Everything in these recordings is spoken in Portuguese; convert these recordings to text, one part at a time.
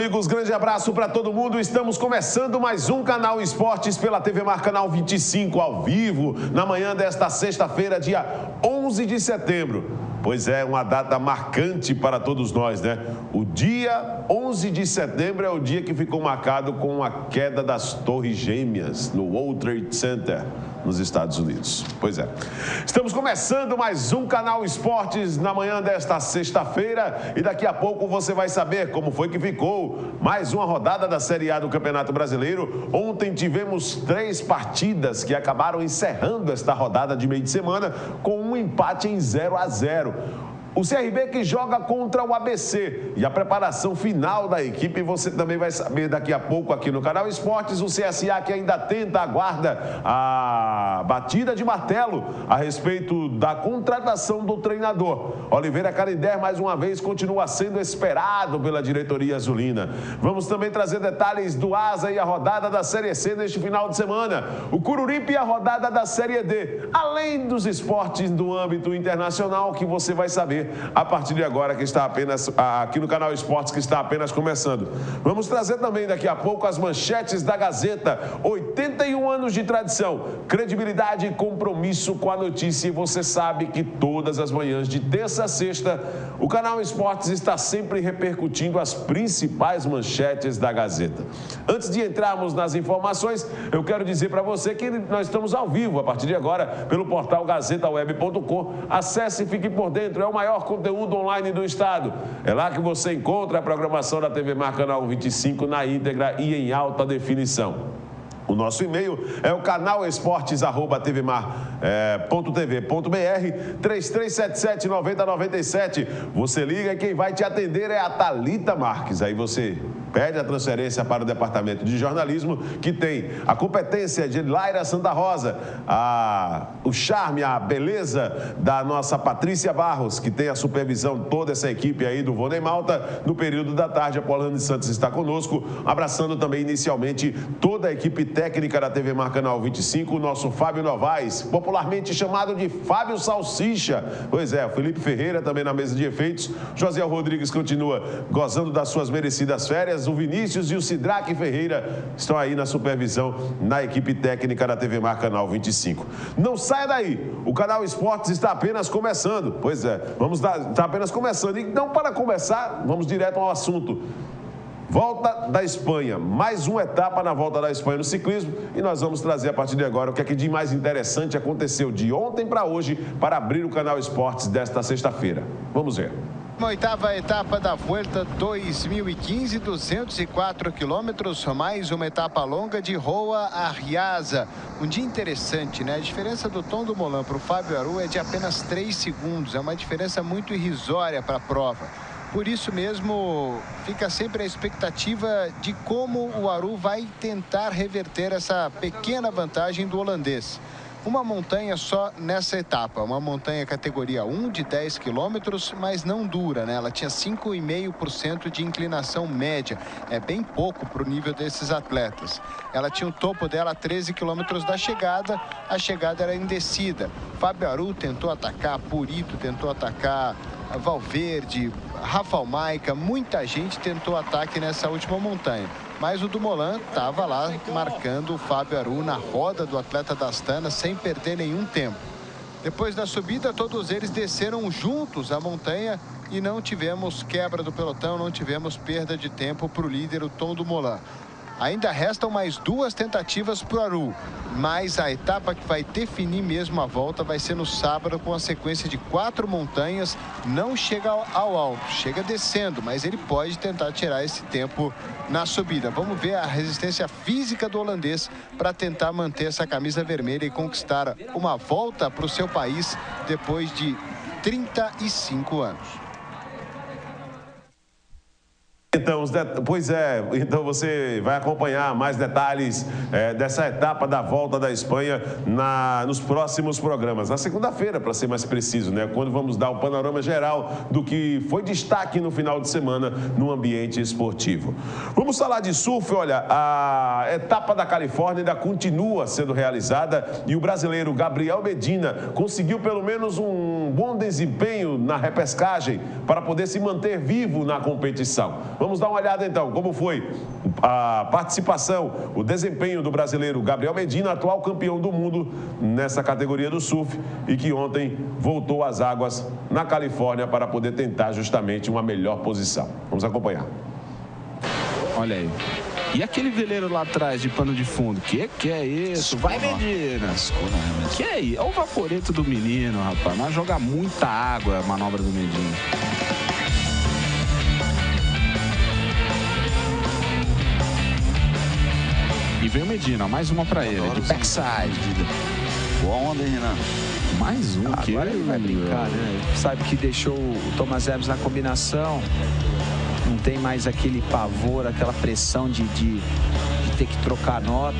Amigos, grande abraço para todo mundo. Estamos começando mais um Canal Esportes pela TV Mar Canal 25 ao vivo, na manhã desta sexta-feira, dia 11 de setembro. Pois é, uma data marcante para todos nós, né? O dia 11 de setembro é o dia que ficou marcado com a queda das Torres Gêmeas no World Trade Center, nos Estados Unidos. Pois é. Estamos começando mais um Canal Esportes na manhã desta sexta-feira e daqui a pouco você vai saber como foi que ficou mais uma rodada da Série A do Campeonato Brasileiro. Ontem tivemos 3 partidas que acabaram encerrando esta rodada de meio de semana com um empate em 0-0. O CRB que joga contra o ABC e a preparação final da equipe você também vai saber daqui a pouco aqui no Canal Esportes. O CSA que ainda aguarda a batida de martelo a respeito da contratação do treinador. Oliveira Canindé mais uma vez continua sendo esperado pela diretoria azulina. Vamos também trazer detalhes do Asa e a rodada da Série C neste final de semana. O Coruripe e a rodada da Série D. Além dos esportes do âmbito internacional que você vai saber a partir de agora, que está apenas aqui no Canal Esportes, que está apenas começando. Vamos trazer também daqui a pouco as manchetes da Gazeta. 81 anos de tradição, credibilidade e compromisso com a notícia. E você sabe que todas as manhãs, de terça a sexta, o Canal Esportes está sempre repercutindo as principais manchetes da Gazeta. Antes de entrarmos nas informações, eu quero dizer para você que nós estamos ao vivo a partir de agora pelo portal gazetaweb.com. Acesse e fique por dentro. É o maior conteúdo online do estado. É lá que você encontra a programação da TV Mar Canal 25 na íntegra e em alta definição. O nosso e-mail é o canalesportes@tvmar.tv.br 3377-9097. Você liga e quem vai te atender é a Thalita Marques. Aí você pede a transferência para o departamento de jornalismo, que tem a competência de Laira Santa Rosa, o charme, a beleza da nossa Patrícia Barros, que tem a supervisão de toda essa equipe aí do Vôlei Malta. No período da tarde, a Paulane Santos está conosco, abraçando também inicialmente toda a equipe técnica da TV Mar Canal 25, o nosso Fábio Novaes, popularmente chamado de Fábio Salsicha. Pois é, o Felipe Ferreira também na mesa de efeitos. José Rodrigues continua gozando das suas merecidas férias. O Vinícius e o Sidraque Ferreira estão aí na supervisão, na equipe técnica da TV Mar Canal 25. Não saia daí, o Canal Esportes está apenas começando. Pois é, está apenas começando. Então, para começar, vamos direto ao assunto. Volta da Espanha, mais uma etapa na Volta da Espanha no ciclismo e nós vamos trazer a partir de agora o que é que de mais interessante aconteceu de ontem para hoje para abrir o Canal Esportes desta sexta-feira. Vamos ver. Na 8ª etapa da Vuelta 2015, 204 quilômetros, mais uma etapa longa de Roa a Riaza. Um dia interessante, né? A diferença do Tom Dumoulin para o Fábio Aru é de apenas 3 segundos, é uma diferença muito irrisória para a prova. Por isso mesmo, fica sempre a expectativa de como o Aru vai tentar reverter essa pequena vantagem do holandês. Uma montanha só nessa etapa, uma montanha categoria 1 de 10 quilômetros, mas não dura, né? Ela tinha 5,5% de inclinação média, é bem pouco para o nível desses atletas. Ela tinha o topo dela a 13 quilômetros da chegada, a chegada era em descida. Fábio Aru tentou atacar, Purito tentou atacar, Valverde, Rafael Maica, muita gente tentou ataque nessa última montanha. Mas o Dumoulin estava lá marcando o Fábio Aru na roda do atleta da Astana sem perder nenhum tempo. Depois da subida, todos eles desceram juntos a montanha e não tivemos quebra do pelotão, não tivemos perda de tempo para o líder, o Tom Dumoulin. Ainda restam mais 2 tentativas para o Aru, mas a etapa que vai definir mesmo a volta vai ser no sábado, com a sequência de 4 montanhas. Não chega ao alto, chega descendo, mas ele pode tentar tirar esse tempo na subida. Vamos ver a resistência física do holandês para tentar manter essa camisa vermelha e conquistar uma volta para o seu país depois de 35 anos. Então você vai acompanhar mais detalhes dessa etapa da Volta da Espanha nos próximos programas. Na segunda-feira, para ser mais preciso, né? Quando vamos dar o panorama geral do que foi destaque no final de semana no ambiente esportivo. Vamos falar de surf. Olha, a etapa da Califórnia ainda continua sendo realizada e o brasileiro Gabriel Medina conseguiu pelo menos um bom desempenho na repescagem para poder se manter vivo na competição. Vamos dar uma olhada então, como foi a participação, o desempenho do brasileiro Gabriel Medina, atual campeão do mundo nessa categoria do surf e que ontem voltou às águas na Califórnia para poder tentar justamente uma melhor posição. Vamos acompanhar. Olha aí. E aquele veleiro lá atrás de pano de fundo? Que é isso? Vai, Medina. Que é isso? Olha o vaporeto do menino, rapaz. Mas joga muita água a manobra do Medina. E vem o Medina, mais uma pra ele, de backside. Boa onda, hein, Renan? Mais um. Agora ele vai brincar, né? Sabe que deixou o Thomas Evans na combinação. Não tem mais aquele pavor, aquela pressão de ter que trocar nota.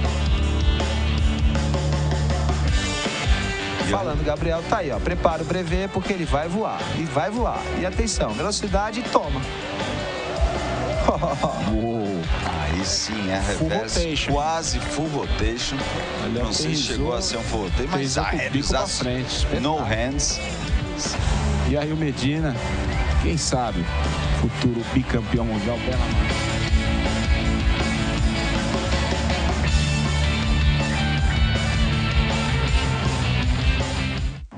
Falando, Gabriel tá aí, ó. Prepara o brevet porque ele vai voar. E vai voar. E atenção, velocidade, toma. Aí sim, é reverso, quase full rotation. Não sei se chegou a ser um full rotation, mas no hands. E aí o Medina, quem sabe, futuro bicampeão mundial, bela mão.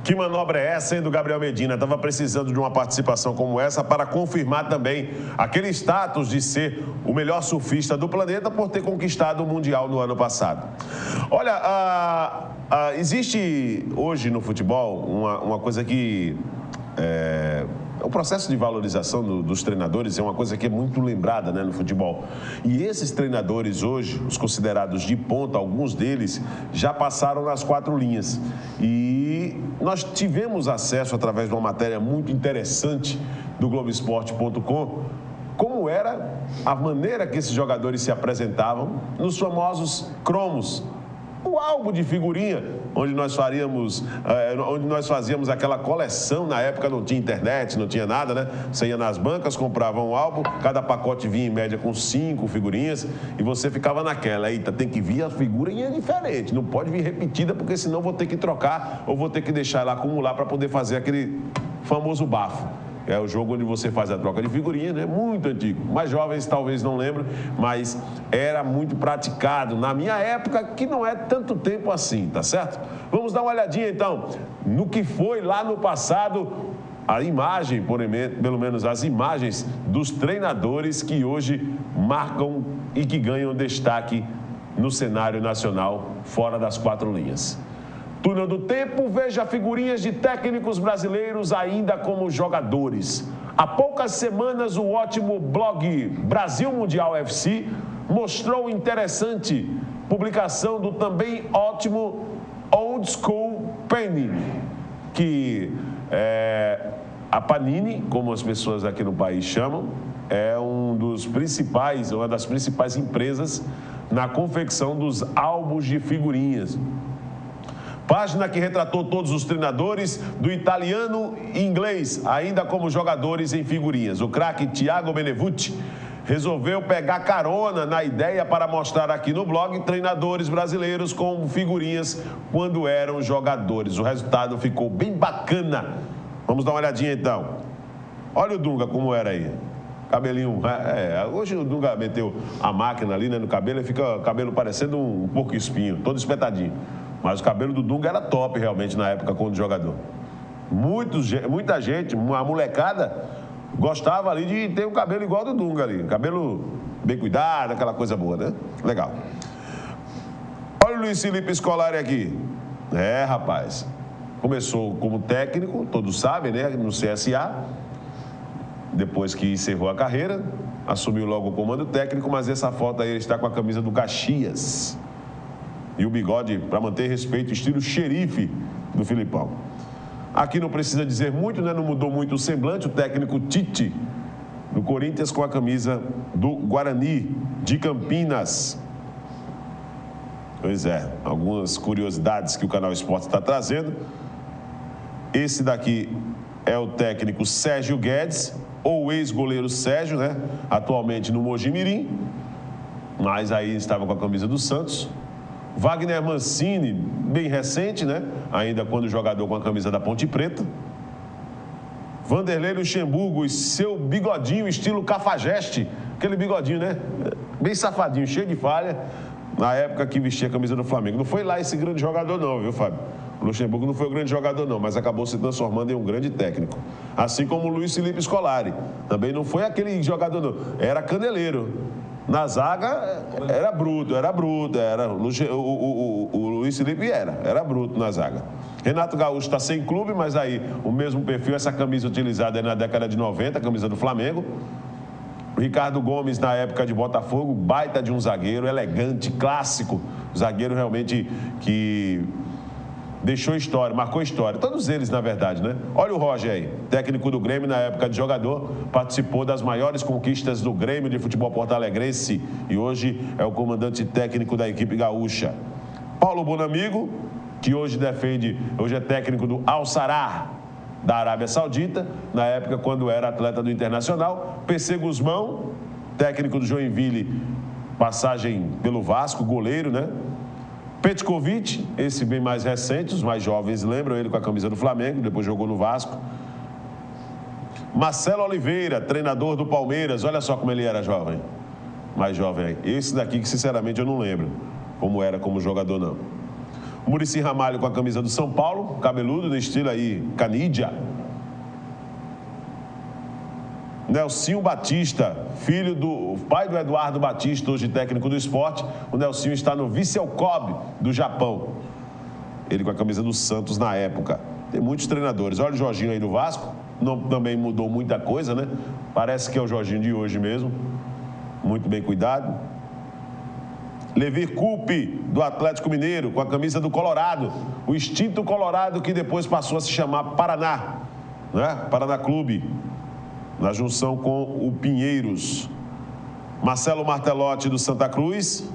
Que manobra é essa, hein, do Gabriel Medina? Estava precisando de uma participação como essa para confirmar também aquele status de ser o melhor surfista do planeta por ter conquistado o Mundial no ano passado. Olha, existe hoje no futebol uma coisa que... O processo de valorização dos treinadores é uma coisa que é muito lembrada, né, no futebol. E esses treinadores hoje, os considerados de ponta, alguns deles já passaram nas 4 linhas. E nós tivemos acesso, através de uma matéria muito interessante do Globoesporte.com, como era a maneira que esses jogadores se apresentavam nos famosos cromos. O álbum de figurinha, onde nós fazíamos aquela coleção. Na época não tinha internet, não tinha nada, né? Você ia nas bancas, comprava um álbum, cada pacote vinha em média com 5 figurinhas e você ficava naquela. Eita, tem que vir a figurinha diferente, não pode vir repetida, porque senão vou ter que trocar ou vou ter que deixar ela acumular para poder fazer aquele famoso bafo. É o jogo onde você faz a troca de figurinha, né? Muito antigo. Mais jovens talvez não lembrem, mas era muito praticado na minha época, que não é tanto tempo assim, tá certo? Vamos dar uma olhadinha então no que foi lá no passado, a imagem, pelo menos as imagens dos treinadores que hoje marcam e que ganham destaque no cenário nacional fora das 4 linhas. Túnel do Tempo, veja figurinhas de técnicos brasileiros ainda como jogadores. Há poucas semanas, o ótimo blog Brasil Mundial FC mostrou interessante publicação do também ótimo Old School Panini, que a Panini, como as pessoas aqui no país chamam, é uma das principais empresas na confecção dos álbuns de figurinhas. Página que retratou todos os treinadores do italiano e inglês, ainda como jogadores em figurinhas. O craque Thiago Benevuti resolveu pegar carona na ideia para mostrar aqui no blog treinadores brasileiros com figurinhas quando eram jogadores. O resultado ficou bem bacana. Vamos dar uma olhadinha então. Olha o Dunga como era aí. Cabelinho, hoje o Dunga meteu a máquina ali, né, no cabelo e fica o cabelo parecendo um porco espinho, todo espetadinho. Mas o cabelo do Dunga era top realmente na época quando jogador. Muita gente, a molecada, gostava ali de ter um cabelo igual ao do Dunga ali. Cabelo bem cuidado, aquela coisa boa, né? Legal. Olha o Luiz Felipe Scolari aqui. Rapaz. Começou como técnico, todos sabem, né? No CSA. Depois que encerrou a carreira, assumiu logo o comando técnico, mas essa foto aí ele está com a camisa do Caxias. E o bigode para manter respeito, estilo xerife do Filipão. Aqui não precisa dizer muito, né? Não mudou muito o semblante, o técnico Tite, do Corinthians, com a camisa do Guarani de Campinas. Pois é, algumas curiosidades que o Canal Esporte está trazendo. Esse daqui é o técnico Sérgio Guedes, ou ex-goleiro Sérgio, né? Atualmente no Mojimirim, mas aí estava com a camisa do Santos. Wagner Mancini, bem recente, né? Ainda quando jogador com a camisa da Ponte Preta. Vanderlei Luxemburgo e seu bigodinho estilo Cafajeste, aquele bigodinho, né? Bem safadinho, cheio de falha, na época que vestia a camisa do Flamengo. Não foi lá esse grande jogador não, viu, Fábio? O Luxemburgo não foi o grande jogador não, mas acabou se transformando em um grande técnico. Assim como o Luiz Felipe Scolari. Também não foi aquele jogador não, era caneleiro. Na zaga era bruto. O Luiz Felipe era bruto na zaga. Renato Gaúcho está sem clube, mas aí o mesmo perfil, essa camisa utilizada na década de 90, a camisa do Flamengo. Ricardo Gomes, na época de Botafogo, baita de um zagueiro, elegante, clássico. Zagueiro realmente que deixou história, marcou história. Todos eles, na verdade, né? Olha o Roger aí, técnico do Grêmio na época de jogador, participou das maiores conquistas do Grêmio de futebol porto-alegrense e hoje é o comandante técnico da equipe gaúcha. Paulo Bonamigo, que hoje é técnico do Al-Sarrah, da Arábia Saudita, na época quando era atleta do Internacional. PC Guzmão, técnico do Joinville, passagem pelo Vasco, goleiro, né? Petkovic, esse bem mais recente, os mais jovens lembram ele com a camisa do Flamengo, depois jogou no Vasco. Marcelo Oliveira, treinador do Palmeiras, olha só como ele era jovem, mais jovem aí. Esse daqui que sinceramente eu não lembro como era como jogador não. Muricy Ramalho com a camisa do São Paulo, cabeludo, no estilo aí Canidia. Nelsinho Batista, pai do Eduardo Batista, hoje técnico do Sport. O Nelsinho está no Vissel Kobe, do Japão. Ele com a camisa do Santos na época. Tem muitos treinadores. Olha o Jorginho aí do Vasco. Também mudou muita coisa, né? Parece que é o Jorginho de hoje mesmo. Muito bem cuidado. Levir Coupe, do Atlético Mineiro, com a camisa do Colorado. O extinto Colorado, que depois passou a se chamar Paraná, né? Paraná Clube, na junção com o Pinheiros. Marcelo Martelotti, do Santa Cruz.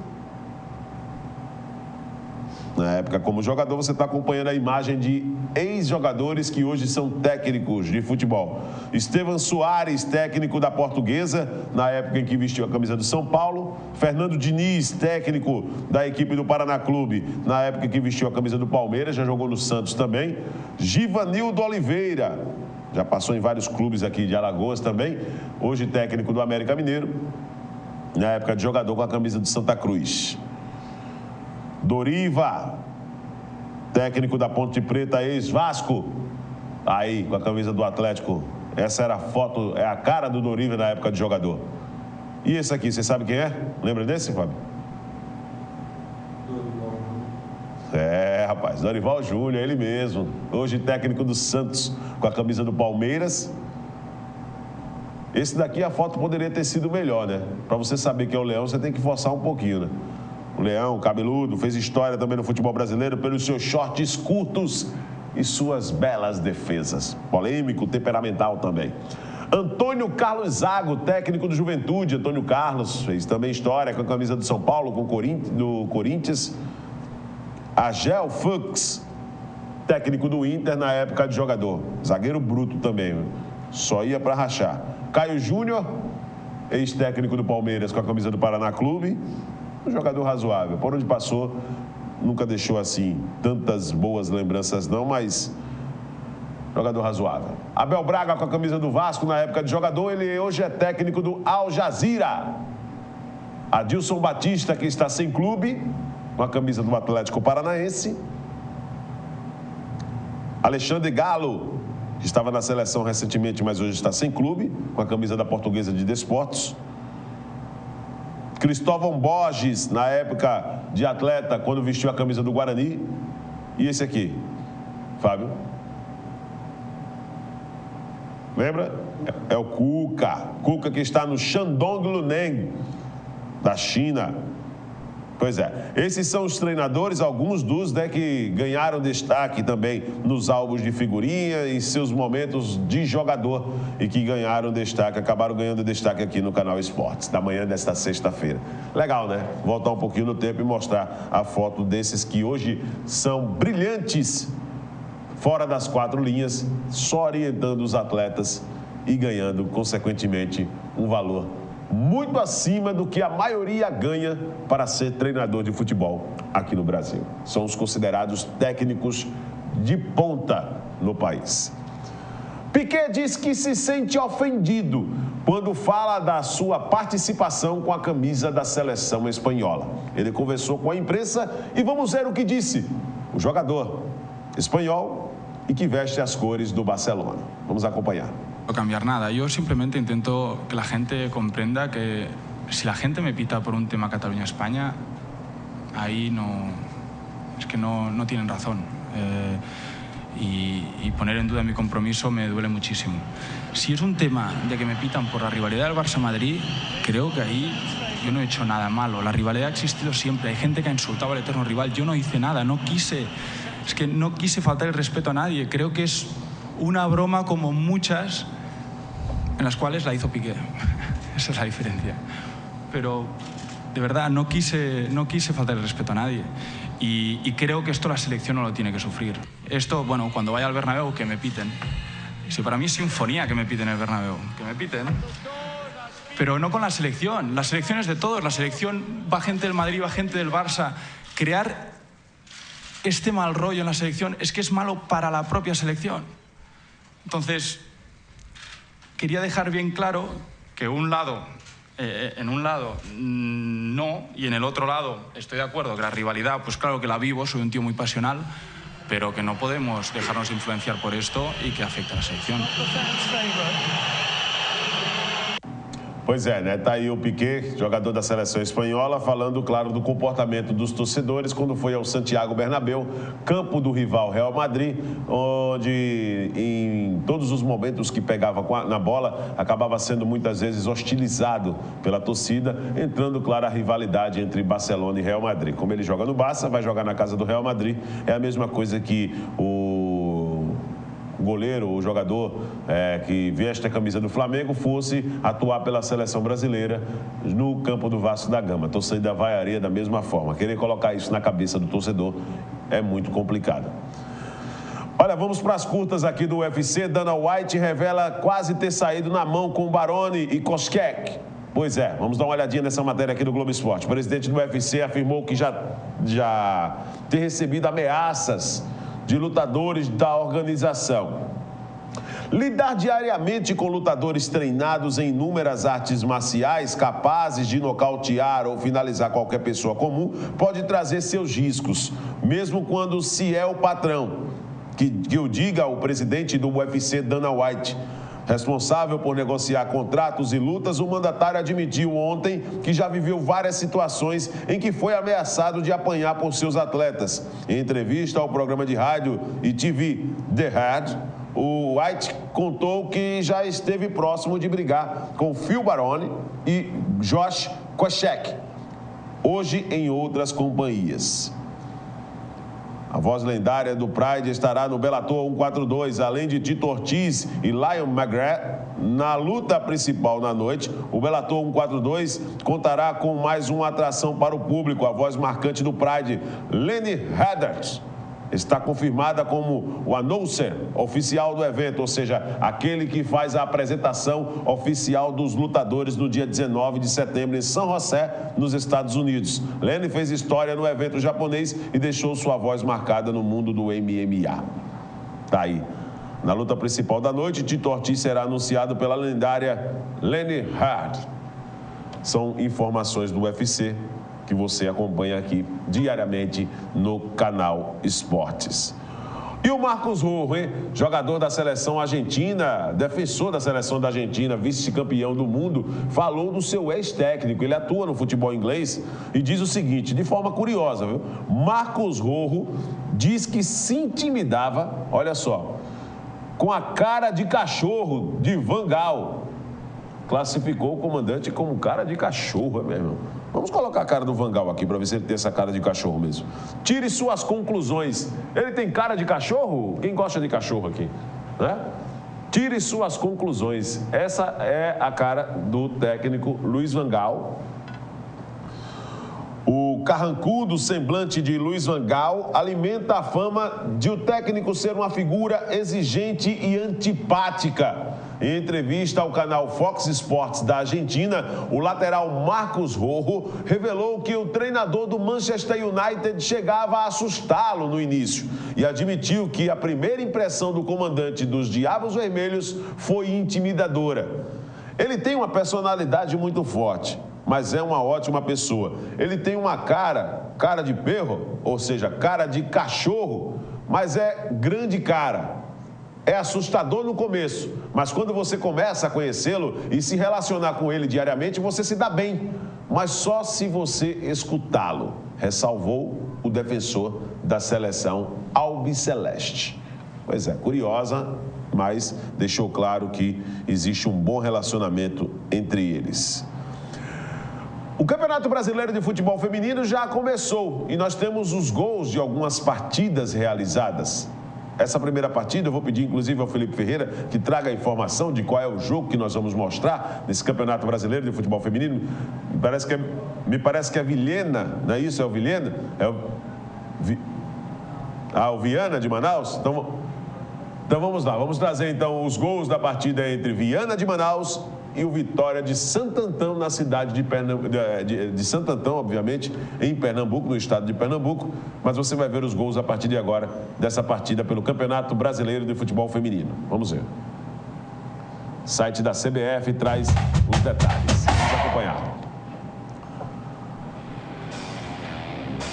Na época, como jogador, você está acompanhando a imagem de ex-jogadores que hoje são técnicos de futebol. Estevan Soares, técnico da Portuguesa, na época em que vestiu a camisa do São Paulo. Fernando Diniz, técnico da equipe do Paraná Clube, na época em que vestiu a camisa do Palmeiras, já jogou no Santos também. Givanildo Oliveira, já passou em vários clubes aqui de Alagoas também, hoje técnico do América Mineiro, na época de jogador com a camisa do Santa Cruz. Doriva, técnico da Ponte Preta, ex-Vasco, aí com a camisa do Atlético. Essa era a foto, é a cara do Doriva na época de jogador. E esse aqui, você sabe quem é? Lembra desse, Fábio? Rapaz, Dorival Júnior, ele mesmo. Hoje técnico do Santos, com a camisa do Palmeiras. Esse daqui, a foto poderia ter sido melhor, né? Para você saber que é o Leão, você tem que forçar um pouquinho, né? O Leão, cabeludo, fez história também no futebol brasileiro pelos seus shorts curtos e suas belas defesas. Polêmico, temperamental também. Antônio Carlos Zago, técnico do Juventude. Antônio Carlos fez também história com a camisa do São Paulo, do Corinthians. Agel Fuchs, técnico do Inter na época de jogador. Zagueiro bruto também, só ia para rachar. Caio Júnior, ex-técnico do Palmeiras com a camisa do Paraná Clube. Um jogador razoável, por onde passou, nunca deixou assim tantas boas lembranças não, mas jogador razoável. Abel Braga com a camisa do Vasco na época de jogador, ele hoje é técnico do Al Jazeera. Adilson Batista, que está sem clube, com a camisa do Atlético Paranaense. Alexandre Galo, que estava na seleção recentemente, mas hoje está sem clube, com a camisa da Portuguesa de Desportos. Cristóvão Borges, na época de atleta, quando vestiu a camisa do Guarani. E esse aqui, Fábio? Lembra? É o Cuca. Cuca que está no Shandong Luneng, da China. Pois é, esses são os treinadores, alguns dos que ganharam destaque também nos álbuns de figurinha, em seus momentos de jogador e que ganharam destaque, acabaram ganhando destaque aqui no canal Esportes, da manhã desta sexta-feira. Legal, né? Voltar um pouquinho no tempo e mostrar a foto desses que hoje são brilhantes, fora das quatro linhas, só orientando os atletas e ganhando, consequentemente, um valor muito acima do que a maioria ganha para ser treinador de futebol aqui no Brasil. São os considerados técnicos de ponta no país. Piqué diz que se sente ofendido quando fala da sua participação com a camisa da seleção espanhola. Ele conversou com a imprensa e vamos ver o que disse o jogador espanhol y que veste as cores do Barcelona. Vamos a acompañar. No cambiar nada. Yo simplemente intento que la gente comprenda que si la gente me pita por un tema Cataluña-España, ahí es que no tienen razón. Y poner en duda mi compromiso me duele muchísimo. Si es un tema de que me pitan por la rivalidad del Barça-Madrid, creo que ahí yo no he hecho nada malo. La rivalidad ha existido siempre. Hay gente que ha insultado al eterno rival. Yo no hice nada, no quise faltar el respeto a nadie. Creo que es una broma como muchas en las cuales la hizo Piqué. Esa es la diferencia. Pero de verdad no quise faltar el respeto a nadie. Y creo que esto la selección no lo tiene que sufrir. Esto, bueno, cuando vaya al Bernabéu, que me piten. Si para mí es sinfonía que me piten el Bernabéu, que me piten. Pero no con la selección. La selección es de todos. La selección va gente del Madrid, va gente del Barça. Crear este mal rollo en la selección es que es malo para la propia selección. Entonces, quería dejar bien claro que en un lado no, y en el otro lado estoy de acuerdo que la rivalidad, pues claro que la vivo, soy un tío muy pasional, pero que no podemos dejarnos influenciar por esto y que afecte a la selección. Pois é, né? Tá aí o Piqué, jogador da seleção espanhola, falando, claro, do comportamento dos torcedores quando foi ao Santiago Bernabéu, campo do rival Real Madrid, onde em todos os momentos que pegava na bola, acabava sendo muitas vezes hostilizado pela torcida, entrando, claro, a rivalidade entre Barcelona e Real Madrid. Como ele joga no Barça, vai jogar na casa do Real Madrid, é a mesma coisa que o goleiro, o jogador que veste a camisa do Flamengo fosse atuar pela seleção brasileira no campo do Vasco da Gama. A torcida vaiaria da mesma forma. Querer colocar isso na cabeça do torcedor é muito complicado. Olha, vamos para as curtas aqui do UFC. Dana White revela quase ter saído na mão com Baroni e Koscheck. Pois é, vamos dar uma olhadinha nessa matéria aqui do Globo Esporte. O presidente do UFC afirmou que já ter recebido ameaças de lutadores da organização. Lidar diariamente com lutadores treinados em inúmeras artes marciais, capazes de nocautear ou finalizar qualquer pessoa comum, pode trazer seus riscos, mesmo quando se é o patrão. Que o diga o presidente do UFC, Dana White. Responsável por negociar contratos e lutas, o mandatário admitiu ontem que já viveu várias situações em que foi ameaçado de apanhar por seus atletas. Em entrevista ao programa de rádio e TV The Head, o White contou que já esteve próximo de brigar com Phil Baroni e Josh Koscheck, hoje em outras companhias. A voz lendária do Pride estará no Bellator 142, além de Tito Ortiz e Liam McGrath. Na luta principal na noite, o Bellator 142 contará com mais uma atração para o público. A voz marcante do Pride, Lenny Hadders, está confirmada como o announcer oficial do evento, ou seja, aquele que faz a apresentação oficial dos lutadores no dia 19 de setembro em São José, nos Estados Unidos. Lenny fez história no evento japonês e deixou sua voz marcada no mundo do MMA. Tá aí. Na luta principal da noite, Tito Ortiz será anunciado pela lendária Lenny Hard. São informações do UFC que você acompanha aqui diariamente no canal Esportes. E o Marcos Rojo, hein? Jogador da seleção argentina, defensor da seleção da Argentina, vice-campeão do mundo, falou do seu ex-técnico. Ele atua no futebol inglês e diz o seguinte, de forma curiosa, viu? Marcos Rojo diz que se intimidava, olha só, com a cara de cachorro de Van Gaal. Classificou o comandante como cara de cachorro, é mesmo? Vamos colocar a cara do Van Gaal aqui para ver se ele tem essa cara de cachorro mesmo. Tire suas conclusões. Ele tem cara de cachorro? Quem gosta de cachorro aqui? Né? Tire suas conclusões. Essa é a cara do técnico Luiz Van Gaal. O carrancudo semblante de Luiz Van Gaal alimenta a fama de o técnico ser uma figura exigente e antipática. Em entrevista ao canal Fox Sports da Argentina, o lateral Marcos Rojo revelou que o treinador do Manchester United chegava a assustá-lo no início e admitiu que a primeira impressão do comandante dos Diabos Vermelhos foi intimidadora. Ele tem uma personalidade muito forte, mas é uma ótima pessoa. Ele tem uma cara de perro, ou seja, cara de cachorro, mas é grande cara. É assustador no começo, mas quando você começa a conhecê-lo e se relacionar com ele diariamente, você se dá bem, mas só se você escutá-lo, ressalvou o defensor da seleção albiceleste. Pois é, curiosa, mas deixou claro que existe um bom relacionamento entre eles. O Campeonato Brasileiro de Futebol Feminino já começou e nós temos os gols de algumas partidas realizadas. Essa primeira partida, eu vou pedir inclusive ao Felipe Ferreira que traga a informação de qual é o jogo que nós vamos mostrar nesse Campeonato Brasileiro de Futebol Feminino. Me parece que é Vilhena, não é isso? É o Vilhena? O Viana de Manaus? Então vamos lá, vamos trazer então os gols da partida entre Viana de Manaus e o Vitória de Santo Antão, na cidade de Santo Antão, obviamente, em Pernambuco, no estado de Pernambuco. Mas você vai ver os gols a partir de agora dessa partida pelo Campeonato Brasileiro de Futebol Feminino. Vamos ver. O site da CBF traz os detalhes. Vamos acompanhar.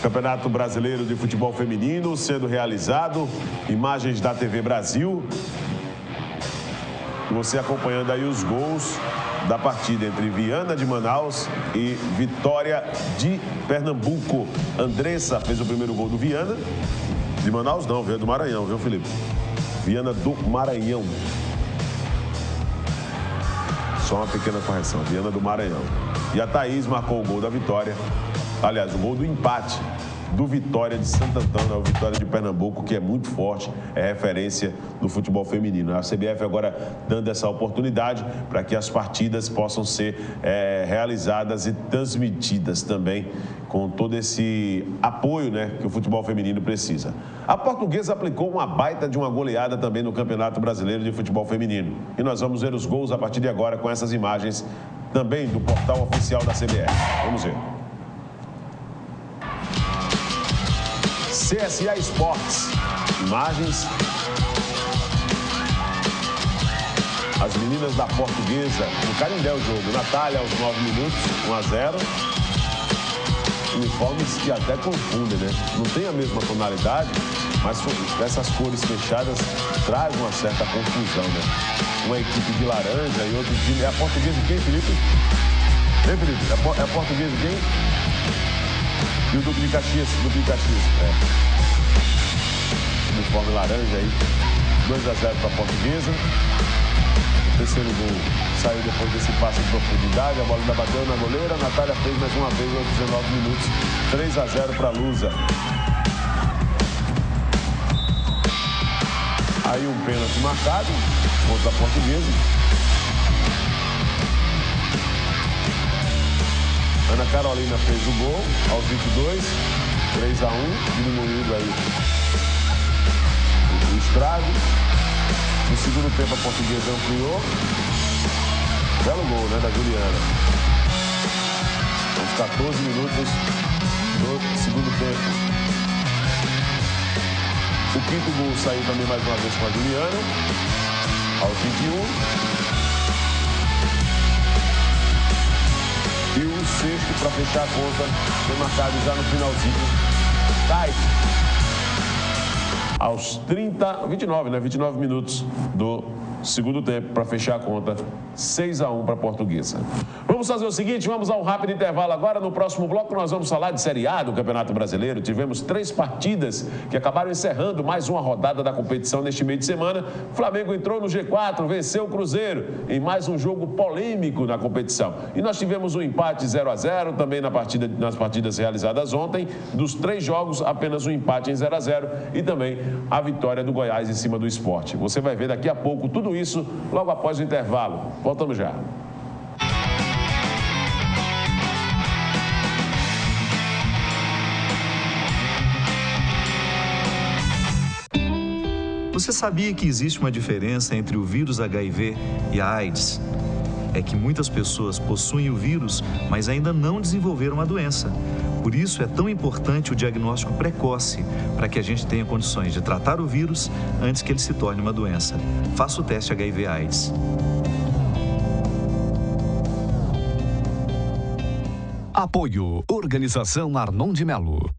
Campeonato Brasileiro de Futebol Feminino sendo realizado. Imagens da TV Brasil. Você acompanhando aí os gols da partida entre Viana de Manaus e Vitória de Pernambuco. Andressa fez o primeiro gol do Viana. De Manaus não, veio do Maranhão, viu, Felipe? Viana do Maranhão. Só uma pequena correção, Viana do Maranhão. E a Thaís marcou o gol da vitória. Aliás, o gol do empate do Vitória de Santo Antão, né? O Vitória de Pernambuco, que é muito forte, é referência do futebol feminino. A CBF agora dando essa oportunidade para que as partidas possam ser realizadas e transmitidas também com todo esse apoio, né, que o futebol feminino precisa. A Portuguesa aplicou uma baita de uma goleada também no Campeonato Brasileiro de Futebol Feminino. E nós vamos ver os gols a partir de agora com essas imagens também do portal oficial da CBF. Vamos ver. CSA Esportes, imagens. As meninas da Portuguesa, no Canindé o jogo. Natália aos 9 minutos, 1-0. Uniformes que até confundem, né? Não tem a mesma tonalidade, mas essas cores fechadas trazem uma certa confusão, né? Uma equipe de laranja e outra de... É a Portuguesa de quem, Felipe? Hein, Felipe? É a Portuguesa de quem? E o Duque de Caxias, Uniforme laranja aí, 2-0 para a Portuguesa. O terceiro gol saiu depois desse passe de profundidade, a bola ainda bateu na goleira, a Natália fez mais uma vez aos 19 minutos, 3-0 para a Lusa. Aí um pênalti marcado contra a Portuguesa. Ana Carolina fez o gol aos 22, 3-1, diminuindo aí o estrago. No segundo tempo a Portuguesa ampliou. Belo gol, né, da Juliana. Aos 14 minutos do segundo tempo. O quinto gol saiu também mais uma vez com a Juliana, aos 21. E o sexto, para fechar a conta, foi marcado já no finalzinho. Tight. Aos 29 minutos do segundo tempo, para fechar a conta, 6-1 para a Portuguesa. Vamos fazer o seguinte, vamos a um rápido intervalo agora. No próximo bloco nós vamos falar de Série A do Campeonato Brasileiro. Tivemos 3 partidas que acabaram encerrando mais uma rodada da competição neste meio de semana. O Flamengo entrou no G4, venceu o Cruzeiro em mais um jogo polêmico na competição. E nós tivemos um empate 0-0 também nas partidas realizadas ontem. Dos 3 jogos, apenas um empate em 0-0 e também a vitória do Goiás em cima do Sport. Você vai ver daqui a pouco tudo isso logo após o intervalo. Voltamos já. O Você sabia que existe uma diferença entre o vírus HIV e a AIDS? É que muitas pessoas possuem o vírus, mas ainda não desenvolveram a doença. Por isso é tão importante o diagnóstico precoce, para que a gente tenha condições de tratar o vírus antes que ele se torne uma doença. Faça o teste HIV/AIDS. Apoio Organização Arnon de Melo.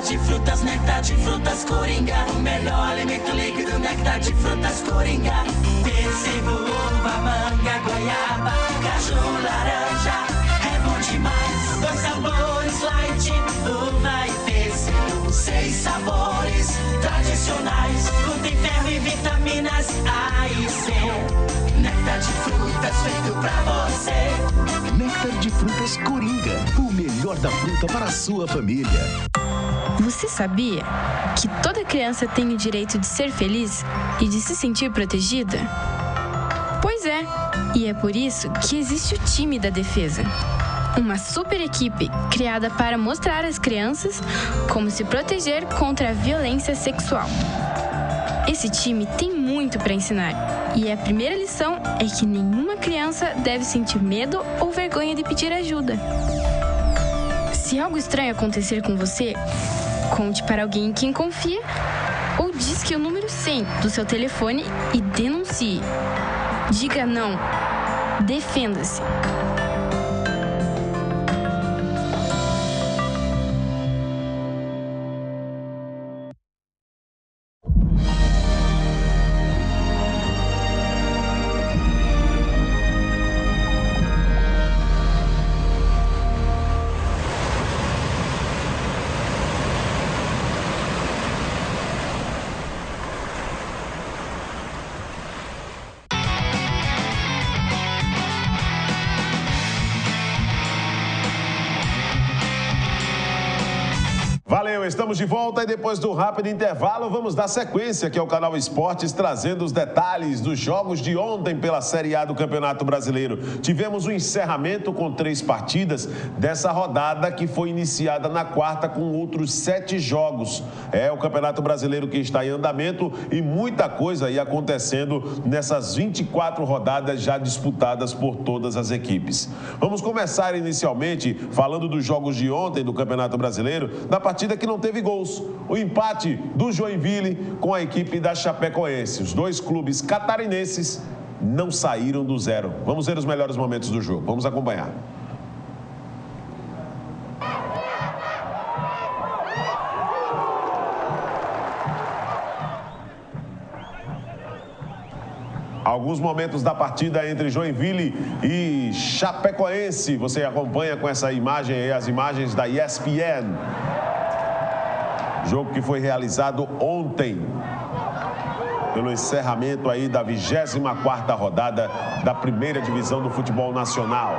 De frutas, néctar de frutas Coringa. O melhor alimento líquido, néctar de frutas Coringa. Pêssego, uva, manga, goiaba, caju, laranja. É bom demais. 2 sabores light, uva e pêssego. 6 sabores tradicionais. Contém ferro e vitaminas A e C. Néctar de frutas feito pra você. Néctar de frutas Coringa. O melhor da fruta para a sua família. Você sabia que toda criança tem o direito de ser feliz e de se sentir protegida? Pois é, e é por isso que existe o time da defesa. Uma super equipe criada para mostrar às crianças como se proteger contra a violência sexual. Esse time tem muito para ensinar, e a primeira lição é que nenhuma criança deve sentir medo ou vergonha de pedir ajuda. Se algo estranho acontecer com você, conte para alguém em quem confia ou disque o número 100 do seu telefone e denuncie. Diga não. Defenda-se. Valeu, estamos de volta e depois do rápido intervalo vamos dar sequência aqui ao Canal Esportes, trazendo os detalhes dos jogos de ontem pela Série A do Campeonato Brasileiro. Tivemos um encerramento com 3 partidas dessa rodada que foi iniciada na quarta com outros 7 jogos. É o Campeonato Brasileiro que está em andamento e muita coisa aí acontecendo nessas 24 rodadas já disputadas por todas as equipes. Vamos começar inicialmente falando dos jogos de ontem do Campeonato Brasileiro, da partida que não teve gols. O empate do Joinville com a equipe da Chapecoense. Os 2 clubes catarinenses não saíram do zero. Vamos ver os melhores momentos do jogo. Vamos acompanhar. Alguns momentos da partida entre Joinville e Chapecoense. Você acompanha com essa imagem aí, as imagens da ESPN. Jogo que foi realizado ontem, pelo encerramento aí da 24ª rodada da primeira divisão do futebol nacional.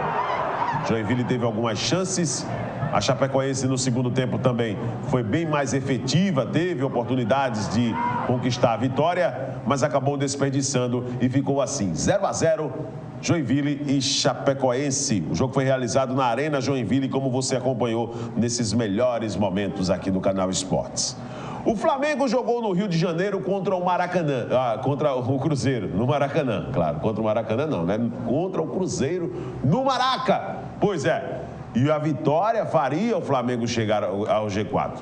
Joinville teve algumas chances, a Chapecoense no segundo tempo também foi bem mais efetiva, teve oportunidades de conquistar a vitória, mas acabou desperdiçando e ficou assim, 0-0. Joinville e Chapecoense. O jogo foi realizado na Arena Joinville, como você acompanhou nesses melhores momentos aqui do Canal Esportes. O Flamengo jogou no Rio de Janeiro contra o Maracanã, contra o Cruzeiro, no Maracanã, claro, contra o Maracanã não, né? Contra o Cruzeiro no Maraca. Pois é, e a vitória faria o Flamengo chegar ao G4.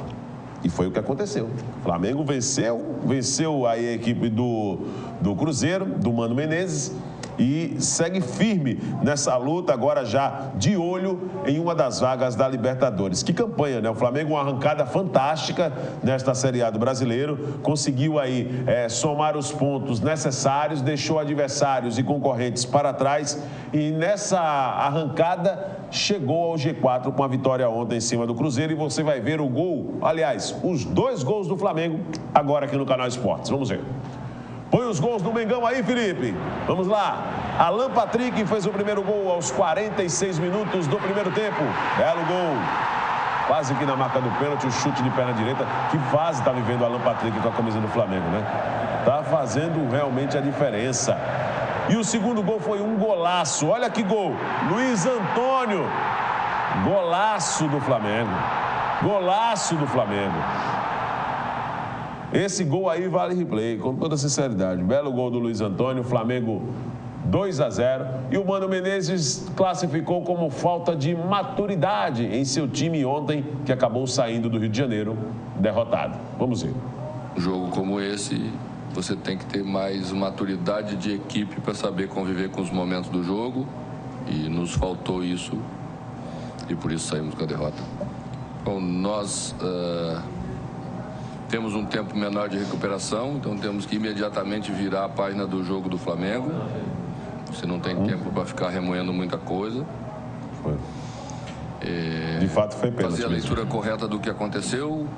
E foi o que aconteceu. O Flamengo venceu a equipe do Cruzeiro, do Mano Menezes, e segue firme nessa luta, agora já de olho em uma das vagas da Libertadores. Que campanha, né? O Flamengo, uma arrancada fantástica nesta Série A do Brasileiro, conseguiu aí somar os pontos necessários, deixou adversários e concorrentes para trás e nessa arrancada chegou ao G4 com a vitória ontem em cima do Cruzeiro e você vai ver o gol, aliás, os 2 gols do Flamengo agora aqui no Canal Esportes. Vamos ver. Põe os gols do Mengão aí, Felipe. Vamos lá. Alan Patrick fez o primeiro gol aos 46 minutos do primeiro tempo. Belo gol. Quase que na marca do pênalti, o chute de perna direita. Que fase está vivendo o Alan Patrick com a camisa do Flamengo, né? Tá fazendo realmente a diferença. E o segundo gol foi um golaço. Olha que gol. Luiz Antônio. Golaço do Flamengo. Golaço do Flamengo. Esse gol aí vale replay, com toda sinceridade. Belo gol do Luiz Antônio, Flamengo 2-0. E o Mano Menezes classificou como falta de maturidade em seu time ontem, que acabou saindo do Rio de Janeiro derrotado. Vamos ver. Um jogo como esse, você tem que ter mais maturidade de equipe para saber conviver com os momentos do jogo. E nos faltou isso. E por isso saímos com a derrota. Bom, nós temos um tempo menor de recuperação, então temos que imediatamente virar a página do jogo do Flamengo. Você não tem tempo para ficar remoendo muita coisa. Foi. De fato foi pênalti. Fazer a leitura correta do que aconteceu.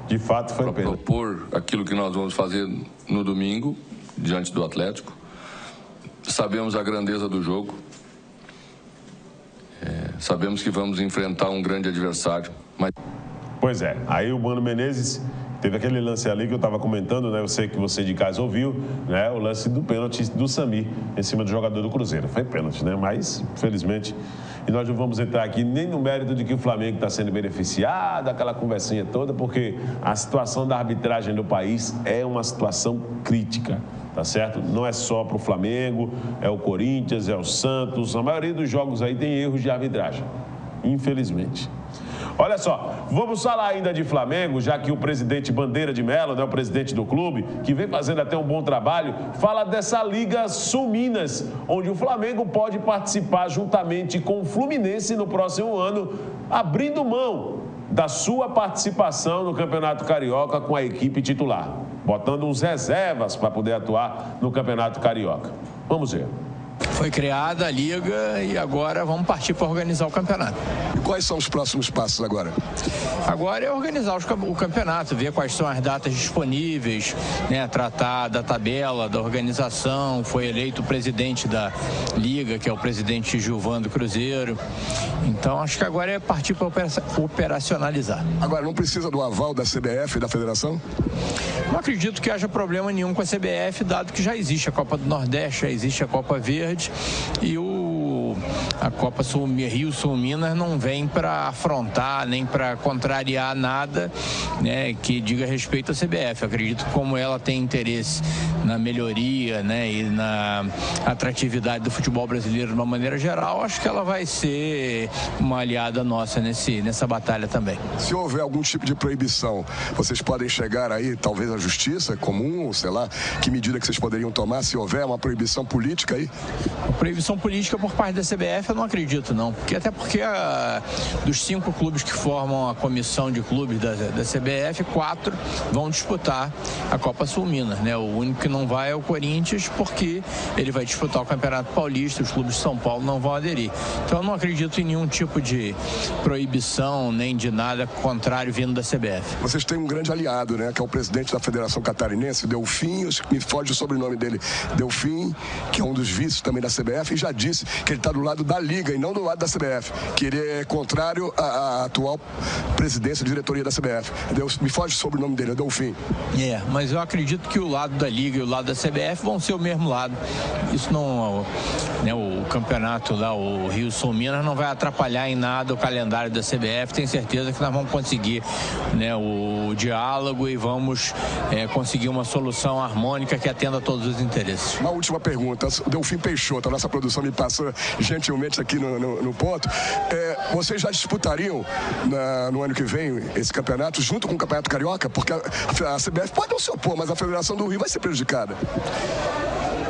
De fato foi pênalti. Para propor aquilo que nós vamos fazer no domingo, diante do Atlético. Sabemos a grandeza do jogo. Sabemos que vamos enfrentar um grande adversário. Mas... Pois é, aí o Mano Menezes teve aquele lance ali que eu estava comentando, né? Eu sei que você de casa ouviu, né? O lance do pênalti do Sami em cima do jogador do Cruzeiro. Foi pênalti, né? Mas, infelizmente, e nós não vamos entrar aqui nem no mérito de que o Flamengo está sendo beneficiado, aquela conversinha toda, porque a situação da arbitragem do país é uma situação crítica. Tá certo? Não é só para o Flamengo, é o Corinthians, é o Santos. A maioria dos jogos aí tem erros de arbitragem, infelizmente. Olha só, vamos falar ainda de Flamengo, já que o presidente Bandeira de Mello, né, o presidente do clube, que vem fazendo até um bom trabalho, fala dessa Liga Sul-Minas, onde o Flamengo pode participar juntamente com o Fluminense no próximo ano, abrindo mão da sua participação no Campeonato Carioca com a equipe titular, botando uns reservas para poder atuar no Campeonato Carioca. Vamos ver. Foi criada a Liga e agora vamos partir para organizar o campeonato. E quais são os próximos passos agora? Agora é organizar o campeonato, ver quais são as datas disponíveis, né, tratar da tabela, da organização. Foi eleito o presidente da Liga, que é o presidente Gilvan do Cruzeiro. Então, acho que agora é partir para operacionalizar. Agora, não precisa do aval da CBF e da Federação? Não acredito que haja problema nenhum com a CBF, dado que já existe a Copa do Nordeste, já existe a Copa Verde e a Copa Rio Sul Minas não vem para afrontar nem para contrariar nada, né, que diga respeito à CBF. Eu acredito que como ela tem interesse na melhoria, né, e na atratividade do futebol brasileiro de uma maneira geral, acho que ela vai ser uma aliada nossa nessa batalha também. Se houver algum tipo de proibição, vocês podem chegar aí, talvez à justiça comum, sei lá, que medida que vocês poderiam tomar se houver uma proibição política aí? A proibição política por parte da CBF eu não acredito, não. Até porque dos 5 clubes que formam a comissão de clubes da CBF, 4 vão disputar a Copa Sul Minas, né? O único que não vai é o Corinthians, porque ele vai disputar o Campeonato Paulista, os clubes de São Paulo não vão aderir. Então eu não acredito em nenhum tipo de proibição, nem de nada contrário vindo da CBF. Vocês têm um grande aliado, né? Que é o presidente da Federação Catarinense, Delfim, me foge o sobrenome dele, Delfim, que é um dos vices também da CBF, e já disse que ele está do lado da Liga e não do lado da CBF, que ele é contrário à atual presidência e diretoria da CBF. Me foge o sobrenome dele, é Delfim. Mas eu acredito que o lado da Liga e o lado da CBF vão ser o mesmo lado. Isso não, né, o campeonato lá, o Rio Sul Minas, não vai atrapalhar em nada o calendário da CBF. Tenho certeza que nós vamos conseguir, né, o diálogo e vamos conseguir uma solução harmônica que atenda a todos os interesses. Uma última pergunta. Delfim Peixoto, a nossa produção me passou gentilmente aqui no ponto. Vocês já disputariam no ano que vem esse campeonato junto com o Campeonato Carioca? Porque a CBF pode não se opor, mas a Federação do Rio vai ser prejudicada.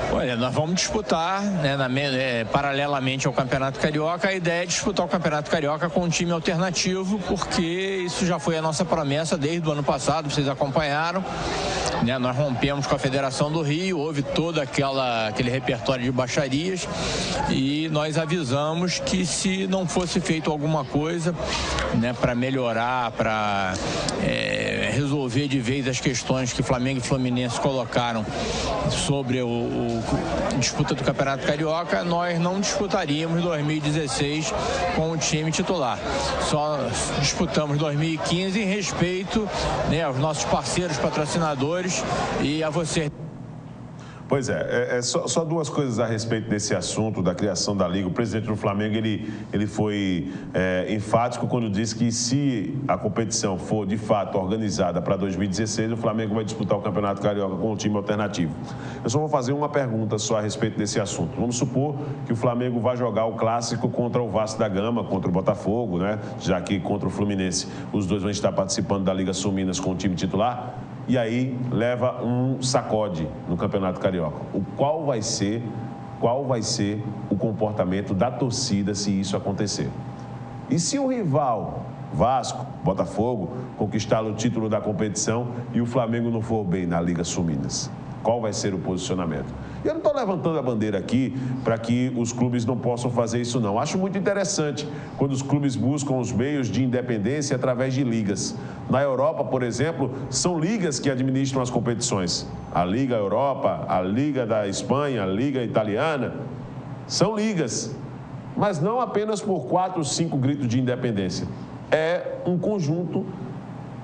Olha, nós vamos disputar, né, paralelamente ao Campeonato Carioca. A ideia é disputar o Campeonato Carioca com um time alternativo, porque isso já foi a nossa promessa desde o ano passado, vocês acompanharam, né? Nós rompemos com a Federação do Rio, houve todo aquele repertório de baixarias e nós avisamos que se não fosse feito alguma coisa, né, para melhorar, para resolver de vez as questões que Flamengo e Fluminense colocaram sobre a disputa do Campeonato Carioca, nós não disputaríamos 2016 com o time titular. Só disputamos 2015 em respeito, né, aos nossos parceiros, patrocinadores e a você. Pois é, só duas coisas a respeito desse assunto da criação da Liga. O presidente do Flamengo, ele foi enfático quando disse que se a competição for, de fato, organizada para 2016, o Flamengo vai disputar o Campeonato Carioca com um time alternativo. Eu só vou fazer uma pergunta só a respeito desse assunto. Vamos supor que o Flamengo vai jogar o Clássico contra o Vasco da Gama, contra o Botafogo, né? Já que contra o Fluminense os dois vão estar participando da Liga Sul-Minas com o time titular. E aí leva um sacode no Campeonato Carioca. Qual vai ser o comportamento da torcida se isso acontecer? E se o rival, Vasco, Botafogo, conquistar o título da competição e o Flamengo não for bem na Liga Sul-Minas? Qual vai ser o posicionamento? Eu não estou levantando a bandeira aqui para que os clubes não possam fazer isso, não. Acho muito interessante quando os clubes buscam os meios de independência através de ligas. Na Europa, por exemplo, são ligas que administram as competições. A Liga Europa, a Liga da Espanha, a Liga Italiana, são ligas. Mas não apenas por 4 ou 5 gritos de independência. É um conjunto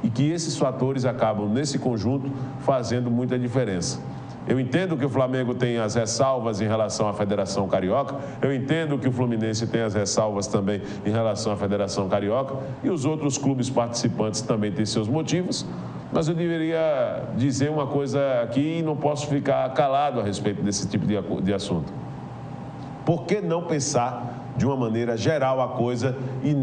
e que esses fatores acabam, nesse conjunto, fazendo muita diferença. Eu entendo que o Flamengo tem as ressalvas em relação à Federação Carioca, eu entendo que o Fluminense tem as ressalvas também em relação à Federação Carioca e os outros clubes participantes também têm seus motivos, mas eu deveria dizer uma coisa aqui e não posso ficar calado a respeito desse tipo de assunto. Por que não pensar de uma maneira geral a coisa e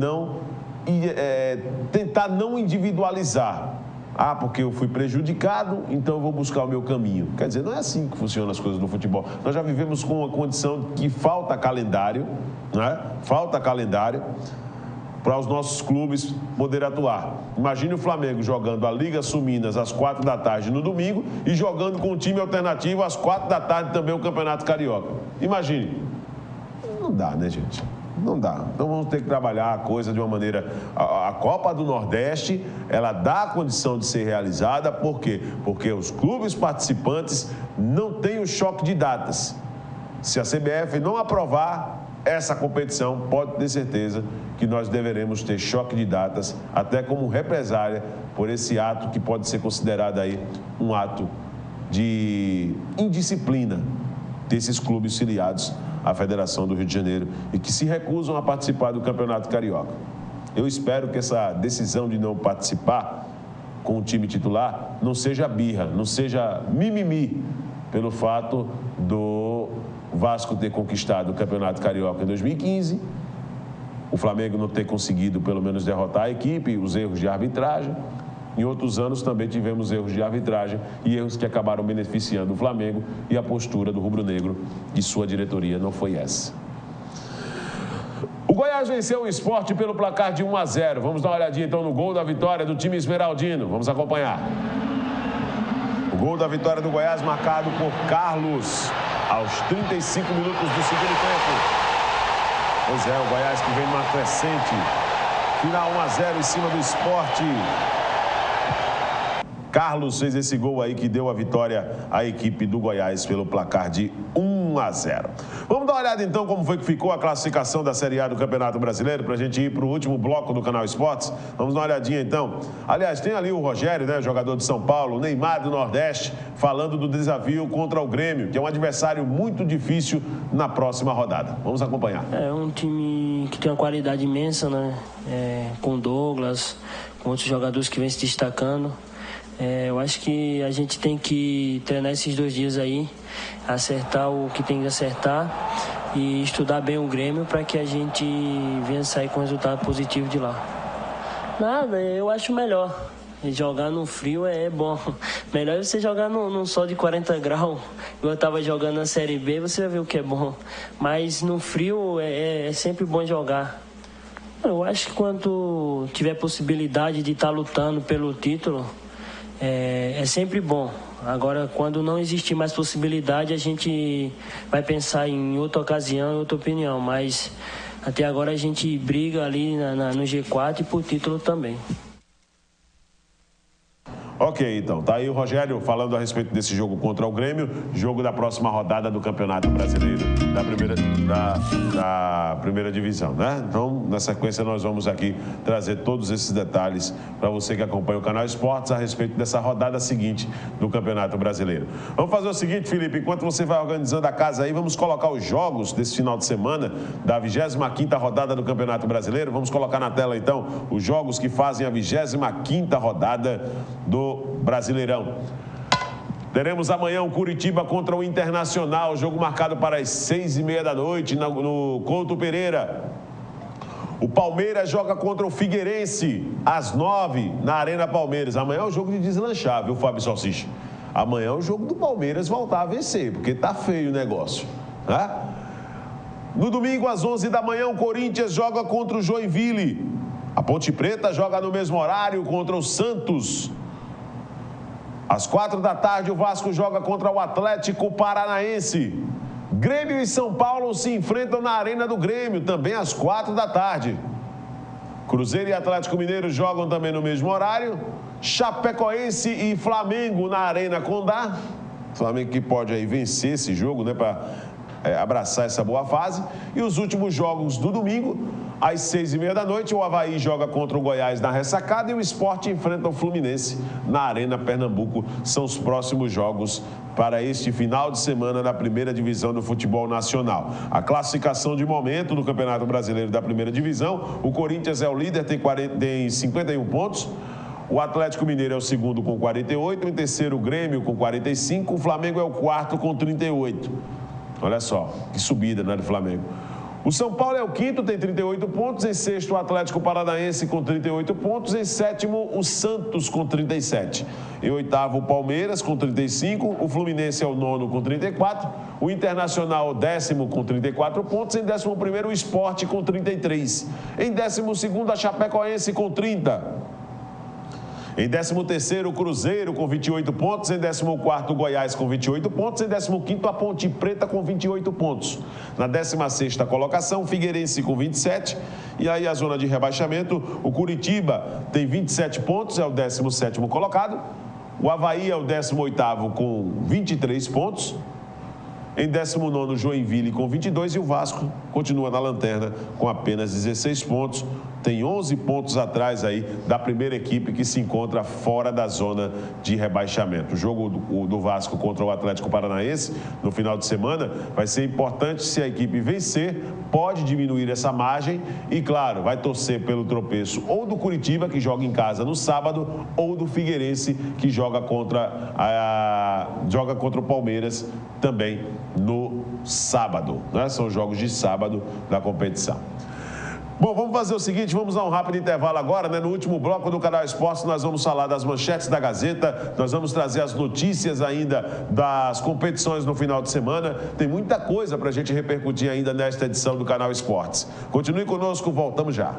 tentar não individualizar? Ah, porque eu fui prejudicado, então eu vou buscar o meu caminho. Quer dizer, não é assim que funcionam as coisas no futebol. Nós já vivemos com uma condição que falta calendário, né? Falta calendário para os nossos clubes poderem atuar. Imagine o Flamengo jogando a Liga Sul-Minas às 4 da tarde no domingo e jogando com um time alternativo às 4 da tarde também o Campeonato Carioca. Imagine. Não dá, né, gente? Não dá. Então vamos ter que trabalhar a coisa de uma maneira... A Copa do Nordeste, ela dá a condição de ser realizada. Por quê? Porque os clubes participantes não têm o choque de datas. Se a CBF não aprovar essa competição, pode ter certeza que nós deveremos ter choque de datas, até como represália por esse ato que pode ser considerado aí um ato de indisciplina desses clubes filiados à Federação do Rio de Janeiro e que se recusam a participar do Campeonato Carioca. Eu espero que essa decisão de não participar com o time titular não seja birra, não seja mimimi pelo fato do Vasco ter conquistado o Campeonato Carioca em 2015, o Flamengo não ter conseguido pelo menos derrotar a equipe, os erros de arbitragem. Em outros anos também tivemos erros de arbitragem e erros que acabaram beneficiando o Flamengo e a postura do rubro-negro e sua diretoria não foi essa. O Goiás venceu o Sport pelo placar de 1-0. Vamos dar uma olhadinha então no gol da vitória do time esmeraldino. Vamos acompanhar. O gol da vitória do Goiás marcado por Carlos aos 35 minutos do segundo tempo. Pois é, o Goiás que vem numa crescente. Final 1-0 em cima do Sport. Carlos fez esse gol aí que deu a vitória à equipe do Goiás pelo placar de 1-0. Vamos dar uma olhada então como foi que ficou a classificação da Série A do Campeonato Brasileiro para a gente ir para o último bloco do Canal Esportes. Vamos dar uma olhadinha então. Aliás, tem ali o Rogério, né, jogador de São Paulo, o Neymar do Nordeste, falando do desafio contra o Grêmio, que é um adversário muito difícil na próxima rodada. Vamos acompanhar. É um time que tem uma qualidade imensa, né? Com Douglas, com outros jogadores que vêm se destacando. Eu acho que a gente tem que treinar esses 2 dias aí, acertar o que tem que acertar e estudar bem o Grêmio para que a gente venha sair com resultado positivo de lá. Nada, eu acho melhor. Jogar no frio é bom. Melhor é você jogar num sol de 40 graus. Eu estava jogando na Série B, você vai ver o que é bom. Mas no frio é sempre bom jogar. Eu acho que quando tiver possibilidade de estar lutando pelo título, é sempre bom. Agora, quando não existir mais possibilidade, a gente vai pensar em outra ocasião, em outra opinião. Mas até agora a gente briga ali no G4 e por título também. Ok, então. Tá aí o Rogério falando a respeito desse jogo contra o Grêmio, jogo da próxima rodada do Campeonato Brasileiro da primeira divisão, né? Então, na sequência, nós vamos aqui trazer todos esses detalhes para você que acompanha o Canal Esportes a respeito dessa rodada seguinte do Campeonato Brasileiro. Vamos fazer o seguinte, Felipe, enquanto você vai organizando a casa aí, vamos colocar os jogos desse final de semana da 25ª rodada do Campeonato Brasileiro. Vamos colocar na tela, então, os jogos que fazem a 25ª rodada do Brasileirão. Teremos amanhã o Curitiba contra o Internacional, jogo marcado para as 6h30 da noite no Couto Pereira. O Palmeiras joga contra o Figueirense às 9h na Arena Palmeiras. Amanhã é o jogo de deslanchar, viu, Fábio Salsicha? Amanhã é o jogo do Palmeiras voltar a vencer, porque tá feio o negócio, tá? No domingo às 11h da manhã o Corinthians joga contra o Joinville. A Ponte Preta joga no mesmo horário contra o Santos. Às 4h da tarde, o Vasco joga contra o Atlético Paranaense. Grêmio e São Paulo se enfrentam na Arena do Grêmio, também às 4h da tarde. Cruzeiro e Atlético Mineiro jogam também no mesmo horário. Chapecoense e Flamengo na Arena Condá. Flamengo que pode aí vencer esse jogo, né, para abraçar essa boa fase. E os últimos jogos do domingo, às 6h30 da noite, o Avaí joga contra o Goiás na Ressacada e o Sport enfrenta o Fluminense na Arena Pernambuco. São os próximos jogos para este final de semana na primeira divisão do futebol nacional. A classificação de momento do Campeonato Brasileiro da primeira divisão: o Corinthians é o líder, tem 51 pontos. O Atlético Mineiro é o segundo com 48, em terceiro o Grêmio com 45, o Flamengo é o quarto com 38. Olha só, que subida, né, do Flamengo. O São Paulo é o quinto, tem 38 pontos. Em sexto, o Atlético Paranaense com 38 pontos. Em sétimo, o Santos com 37. Em oitavo, o Palmeiras com 35. O Fluminense é o nono com 34. O Internacional, 10º com 34 pontos. Em 11º, o Sport com 33. Em 12º, a Chapecoense com 30. Em 13º, o Cruzeiro com 28 pontos. Em 14º, o Goiás com 28 pontos. Em 15º, a Ponte Preta com 28 pontos. Na 16ª colocação, o Figueirense com 27. E aí a zona de rebaixamento, o Curitiba tem 27 pontos, é o 17º colocado. O Avaí é o 18º com 23 pontos. Em 19º, Joinville com 22 e o Vasco continua na lanterna com apenas 16 pontos. Tem 11 pontos atrás aí da primeira equipe que se encontra fora da zona de rebaixamento. O jogo do Vasco contra o Atlético Paranaense no final de semana vai ser importante. Se a equipe vencer, pode diminuir essa margem e, claro, vai torcer pelo tropeço ou do Curitiba, que joga em casa no sábado, ou do Figueirense, que joga contra o Palmeiras também no sábado, né? São jogos de sábado da competição. Bom, vamos fazer o seguinte, vamos a um rápido intervalo agora, né? No último bloco do Canal Esportes, nós vamos falar das manchetes da Gazeta, nós vamos trazer as notícias ainda das competições no final de semana. Tem muita coisa para a gente repercutir ainda nesta edição do Canal Esportes. Continue conosco, voltamos já.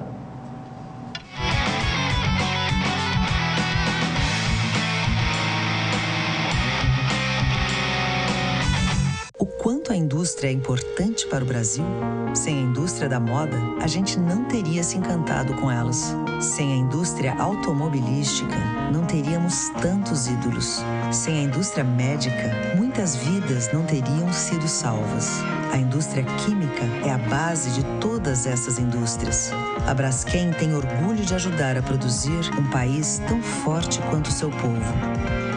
Quanto a indústria é importante para o Brasil? Sem a indústria da moda, a gente não teria se encantado com elas. Sem a indústria automobilística, não teríamos tantos ídolos. Sem a indústria médica, muitas vidas não teriam sido salvas. A indústria química é a base de todas essas indústrias. A Braskem tem orgulho de ajudar a produzir um país tão forte quanto o seu povo.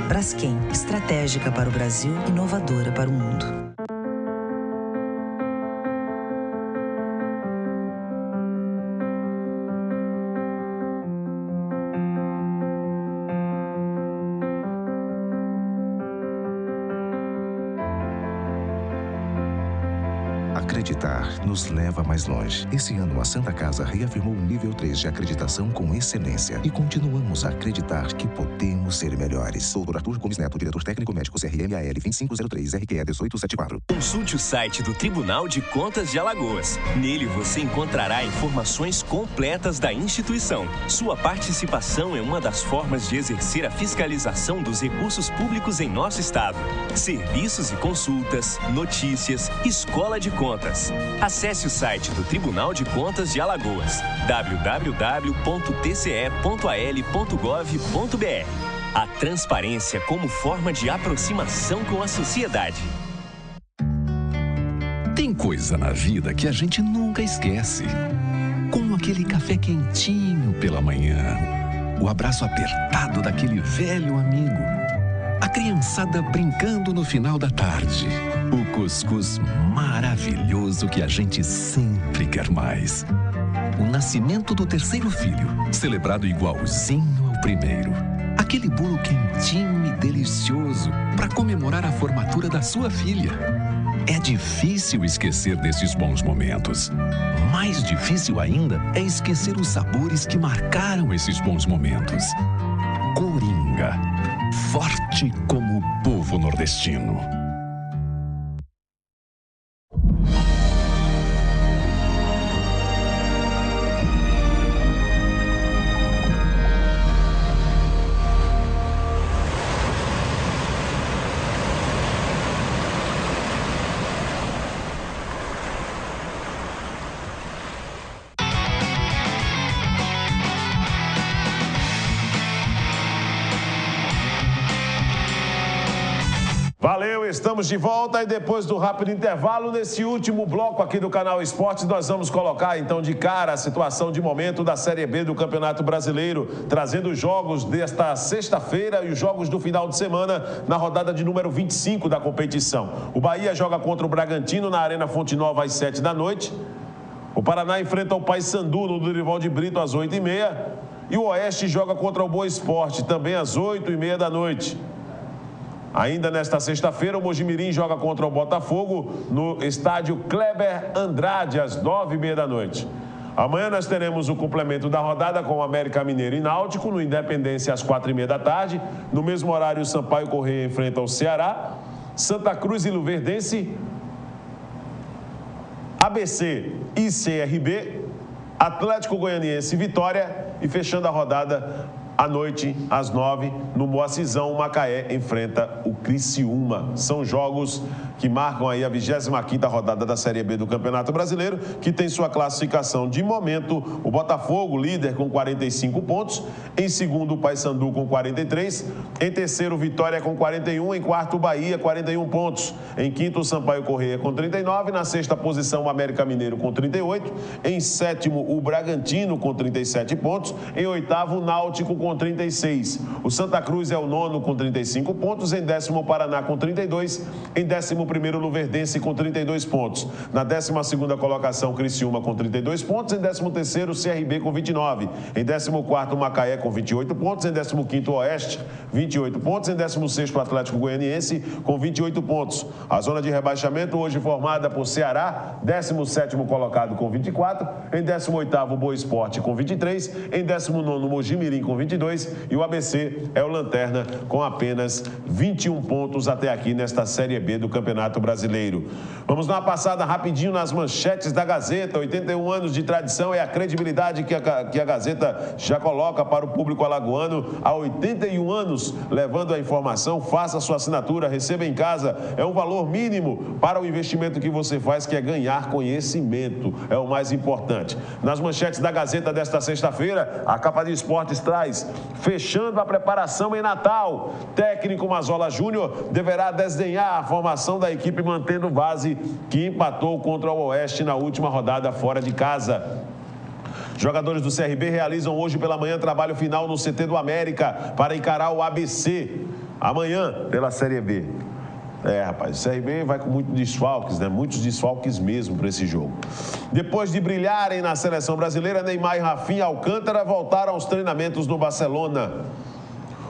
Braskem, estratégica para o Brasil, inovadora para o mundo. Acreditar nos leva mais longe. Esse ano, a Santa Casa reafirmou o nível 3 de acreditação com excelência. E continuamos a acreditar que podemos ser melhores. Doutor Arthur Gomes Neto, diretor técnico médico CRMAL 2503, RQE 1874. Consulte o site do Tribunal de Contas de Alagoas. Nele você encontrará informações completas da instituição. Sua participação é uma das formas de exercer a fiscalização dos recursos públicos em nosso estado. Serviços e consultas, notícias, escola de contas. Acesse o site do Tribunal de Contas de Alagoas, www.tce.al.gov.br. A transparência como forma de aproximação com a sociedade. Tem coisa na vida que a gente nunca esquece. Como aquele café quentinho pela manhã, o abraço apertado daquele velho amigo, a criançada brincando no final da tarde, o cuscuz maravilhoso que a gente sempre quer mais. O nascimento do terceiro filho, celebrado igualzinho ao primeiro. Aquele bolo quentinho e delicioso para comemorar a formatura da sua filha. É difícil esquecer desses bons momentos. Mais difícil ainda é esquecer os sabores que marcaram esses bons momentos. Coringa, forte como o povo nordestino. Valeu, estamos de volta e depois do rápido intervalo, nesse último bloco aqui do Canal Esportes, nós vamos colocar então de cara a situação de momento da Série B do Campeonato Brasileiro, trazendo os jogos desta sexta-feira e os jogos do final de semana na rodada de número 25 da competição. O Bahia joga contra o Bragantino na Arena Fonte Nova às 7 da noite. O Paraná enfrenta o Paysandu no Dorival de Brito às 8h30. E o Oeste joga contra o Boa Esporte também às 8h30 da noite. Ainda nesta sexta-feira, o Mojimirim joga contra o Botafogo no estádio Kleber Andrade, às 9h30 da noite. Amanhã nós teremos o complemento da rodada com o América Mineiro e Náutico, no Independência, às 4h30 da tarde. No mesmo horário, o Sampaio Corrêa enfrenta o Ceará, Santa Cruz e Luverdense, ABC e CRB, Atlético Goianiense e Vitória, e fechando a rodada à noite, às 9h, no Moacizão, o Macaé enfrenta o Criciúma. São jogos que marcam aí a 25ª rodada da Série B do Campeonato Brasileiro, que tem sua classificação de momento. O Botafogo, líder com 45 pontos. Em segundo, o Paysandu com 43. Em terceiro, Vitória com 41. Em quarto, o Bahia, 41 pontos. Em quinto, o Sampaio Corrêa com 39. Na sexta posição, o América Mineiro com 38. Em sétimo, o Bragantino com 37 pontos. Em oitavo, o Náutico com 36. O Santa Cruz é o nono com 35 pontos. Em décimo, o Paraná com 32. Em décimo primeiro, o Luverdense com 32 pontos. Na 12ª colocação, o Criciúma com 32 pontos. Em 13º, o CRB com 29. Em 14º, o Macaé com 28 pontos. Em 15º, o Oeste, 28 pontos. Em 16º, o Atlético Goianiense com 28 pontos. A zona de rebaixamento hoje formada por Ceará, 17º colocado com 24. Em 18º, o Boa Esporte com 23. Em 19º, o Mojimirim com 22. E o ABC é o lanterna com apenas 21 pontos até aqui nesta Série B do Campeonato Brasileiro. Vamos dar uma passada rapidinho nas manchetes da Gazeta. 81 anos de tradição é a credibilidade que a Gazeta já coloca para o público alagoano. Há 81 anos, levando a informação, faça a sua assinatura, receba em casa. É um valor mínimo para o investimento que você faz, que é ganhar conhecimento. É o mais importante. Nas manchetes da Gazeta desta sexta-feira, a capa de esportes traz: fechando a preparação em Natal. Técnico Mazola Júnior deverá desdenhar a formação da equipe mantendo base que empatou contra o Oeste na última rodada fora de casa. Jogadores do CRB realizam hoje pela manhã trabalho final no CT do América para encarar o ABC amanhã pela Série B. Rapaz, o CRB vai com muitos desfalques, né? Muitos desfalques mesmo para esse jogo. Depois de brilharem na seleção brasileira, Neymar e Rafinha Alcântara voltaram aos treinamentos no Barcelona.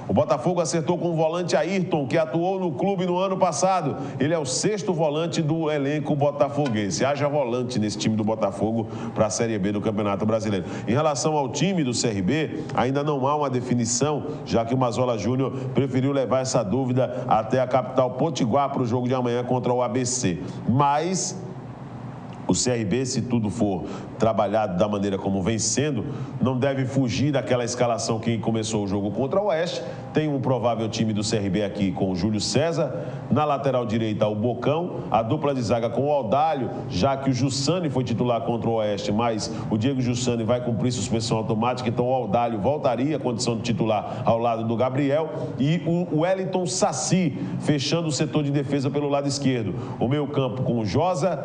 O Botafogo acertou com o volante Ayrton, que atuou no clube no ano passado. Ele é o 6º volante do elenco botafoguense. Haja volante nesse time do Botafogo para a Série B do Campeonato Brasileiro. Em relação ao time do CRB, ainda não há uma definição, já que o Mazola Júnior preferiu levar essa dúvida até a capital Potiguar para o jogo de amanhã contra o ABC. Mas o CRB, se tudo for trabalhado da maneira como vem sendo, não deve fugir daquela escalação que começou o jogo contra o Oeste. Tem um provável time do CRB aqui com o Júlio César, na lateral direita o Bocão, a dupla de zaga com o Aldalho, já que o Jussani foi titular contra o Oeste, mas o Diego Jussani vai cumprir suspensão automática, então o Aldalho voltaria à condição de titular ao lado do Gabriel, e o Wellington Saci fechando o setor de defesa pelo lado esquerdo. O meio campo com o Josa,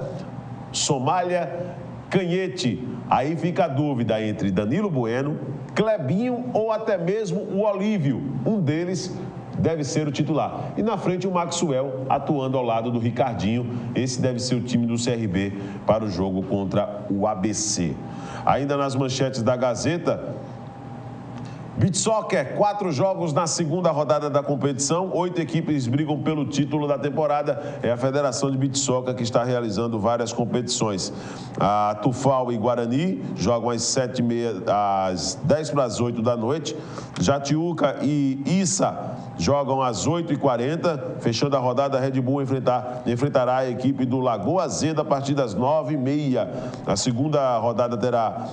Somália, Canhete. Aí fica a dúvida entre Danilo Bueno, Clebinho ou até mesmo o Olívio. Um deles deve ser o titular. E na frente o Maxwell atuando ao lado do Ricardinho. Esse deve ser o time do CRB para o jogo contra o ABC. Ainda nas manchetes da Gazeta, Beach Soccer, 4 jogos na segunda rodada da competição, 8 equipes brigam pelo título da temporada. É a Federação de Beach Soccer que está realizando várias competições. A Tufal e Guarani jogam às 7h30, às 10:50 da noite. Jatiuca e Issa jogam às 8h40. Fechando a rodada, a Red Bull enfrentará a equipe do Lagoa Azeda a partir das 9h30. A segunda rodada terá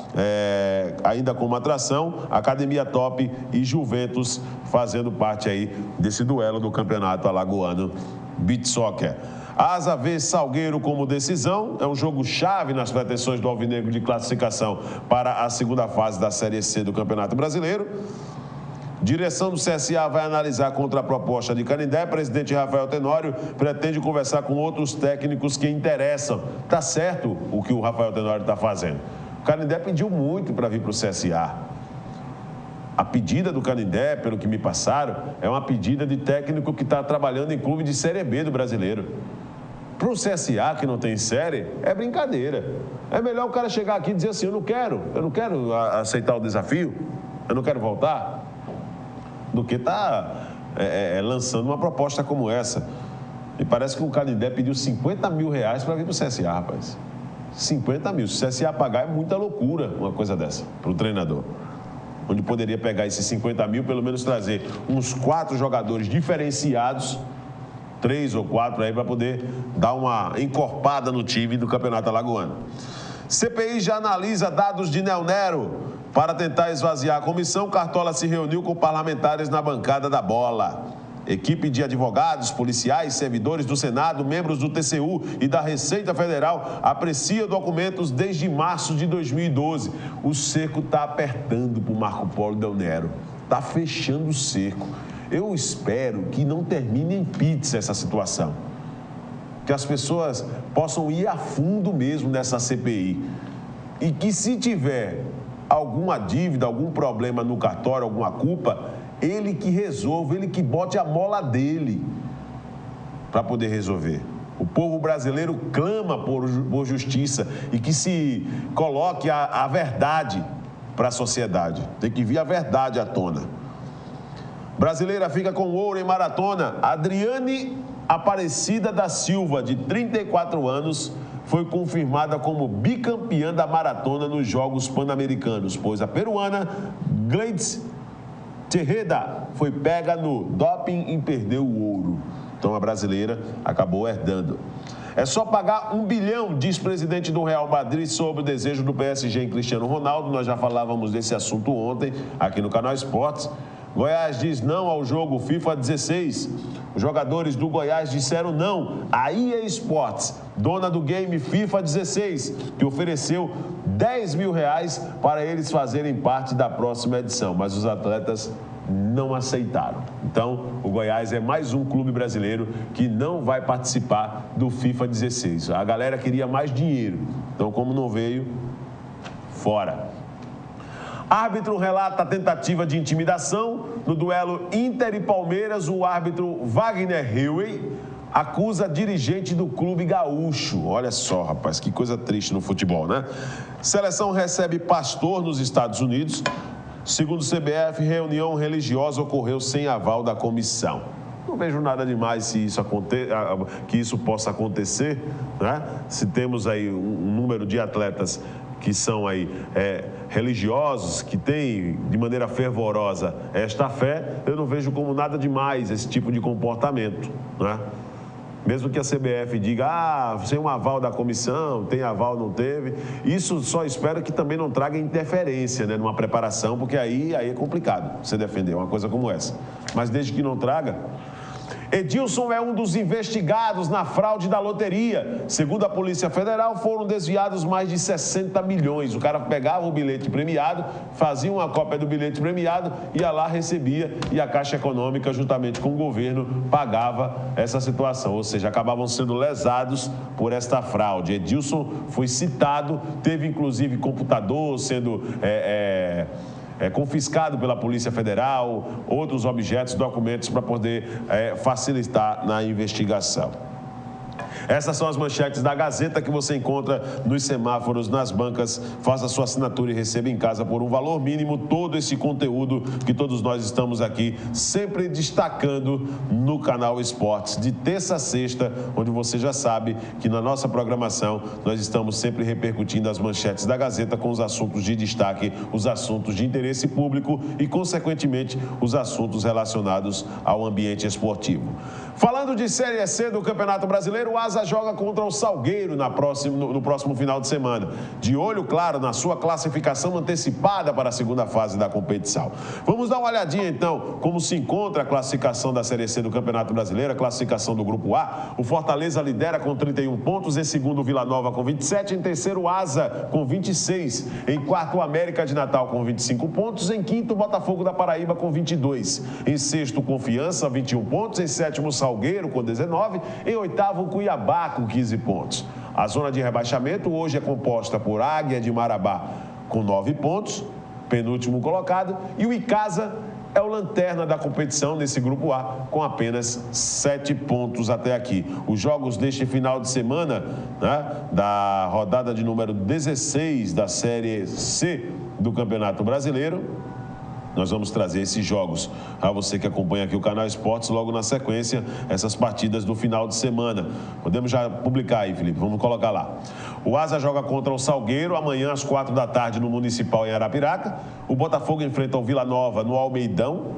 ainda como atração Academia Top e Juventus fazendo parte aí desse duelo do campeonato alagoano Beach Soccer. Asa vê Salgueiro como decisão, é um jogo chave nas pretensões do Alvinegro de classificação para a segunda fase da Série C do Campeonato Brasileiro. Direção do CSA vai analisar contra a proposta de Canindé. Presidente Rafael Tenório pretende conversar com outros técnicos que interessam. Tá certo o que o Rafael Tenório está fazendo. O Canindé pediu muito para vir para o CSA. A pedida do Canindé, pelo que me passaram, é uma pedida de técnico que está trabalhando em clube de Série B do brasileiro. Para o CSA, que não tem série, é brincadeira. É melhor o cara chegar aqui e dizer assim, eu não quero aceitar o desafio, eu não quero voltar, do que estar lançando uma proposta como essa. E parece que o Canindé pediu 50 mil reais para vir para o CSA, rapaz. 50 mil. Se o CSA pagar, é muita loucura uma coisa dessa para o treinador. Onde poderia pegar esses 50 mil, pelo menos trazer uns 4 jogadores diferenciados, 3 ou 4 aí, para poder dar uma encorpada no time do Campeonato Alagoano. CPI já analisa dados de Nel Nero. Para tentar esvaziar a comissão, Cartola se reuniu com parlamentares na bancada da bola. Equipe de advogados, policiais, servidores do Senado, membros do TCU e da Receita Federal aprecia documentos desde março de 2012. O cerco está apertando para o Marco Polo Del Nero. Está fechando o cerco. Eu espero que não termine em pizza essa situação. Que as pessoas possam ir a fundo mesmo nessa CPI. E que se tiver alguma dívida, algum problema no cartório, alguma culpa, ele que resolva, ele que bote a mola dele para poder resolver. O povo brasileiro clama por justiça e que se coloque a verdade para a sociedade. Tem que vir a verdade à tona. Brasileira fica com ouro em maratona. Adriane Aparecida da Silva, de 34 anos, foi confirmada como bicampeã da maratona nos Jogos Pan-Americanos, pois a peruana Gleides Terreda foi pega no doping e perdeu o ouro. Então a brasileira acabou herdando. É só pagar 1 bilhão, diz presidente do Real Madrid sobre o desejo do PSG em Cristiano Ronaldo. Nós já falávamos desse assunto ontem aqui no Canal Esportes. Goiás diz não ao jogo FIFA 16. Os jogadores do Goiás disseram não. A EA Sports, dona do game FIFA 16, que ofereceu 10 mil reais para eles fazerem parte da próxima edição, mas os atletas não aceitaram. Então, o Goiás é mais um clube brasileiro que não vai participar do FIFA 16. A galera queria mais dinheiro, então como não veio, fora. Árbitro relata a tentativa de intimidação no duelo Inter e Palmeiras. O árbitro Wagner Hilley acusa dirigente do clube gaúcho. Olha só, rapaz, que coisa triste no futebol, né? Seleção recebe pastor nos Estados Unidos. Segundo o CBF, reunião religiosa ocorreu sem aval da comissão. Não vejo nada demais se isso que isso possa acontecer, né? Se temos aí um número de atletas que são aí religiosos, que têm de maneira fervorosa esta fé, eu não vejo como nada demais esse tipo de comportamento, né? mesmo que a CBF diga, sem um aval da comissão, tem aval, não teve, isso só espero que também não traga interferência, né, numa preparação, porque aí é complicado você defender uma coisa como essa. Mas desde que não traga... Edilson é um dos investigados na fraude da loteria. Segundo a Polícia Federal, foram desviados mais de 60 milhões. O cara pegava o bilhete premiado, fazia uma cópia do bilhete premiado, ia lá, recebia e a Caixa Econômica, juntamente com o governo, pagava essa situação. Ou seja, acabavam sendo lesados por esta fraude. Edilson foi citado, teve inclusive computador sendo... confiscado pela Polícia Federal, outros objetos, documentos para poder facilitar na investigação. Essas são as manchetes da Gazeta que você encontra nos semáforos, nas bancas. Faça sua assinatura e receba em casa por um valor mínimo todo esse conteúdo que todos nós estamos aqui sempre destacando no canal Esportes, de terça a sexta, onde você já sabe que na nossa programação nós estamos sempre repercutindo as manchetes da Gazeta com os assuntos de destaque, os assuntos de interesse público e, consequentemente, os assuntos relacionados ao ambiente esportivo. Falando de Série C do Campeonato Brasileiro, o Asa joga contra o Salgueiro no próximo final de semana. De olho, claro, na sua classificação antecipada para a segunda fase da competição. Vamos dar uma olhadinha, então, como se encontra a classificação da Série C do Campeonato Brasileiro, a classificação do Grupo A. O Fortaleza lidera com 31 pontos, em segundo, Vila Nova com 27, em terceiro, Asa com 26, em quarto, América de Natal com 25 pontos, em quinto, Botafogo da Paraíba com 22, em sexto, Confiança, 21 pontos, em sétimo, Salgueiro com 19, em oitavo, Cuiabá com 15 pontos. A zona de rebaixamento hoje é composta por Águia de Marabá com 9 pontos, penúltimo colocado, e o Icasa é o lanterna da competição nesse Grupo A, com apenas 7 pontos até aqui. Os jogos deste final de semana, né, da rodada de número 16 da Série C do Campeonato Brasileiro, nós vamos trazer esses jogos a você que acompanha aqui o canal Esportes, logo na sequência, essas partidas do final de semana. Podemos já publicar aí, Felipe, vamos colocar lá. O Asa joga contra o Salgueiro, amanhã às 4 da tarde no Municipal em Arapiraca. O Botafogo enfrenta o Vila Nova no Almeidão,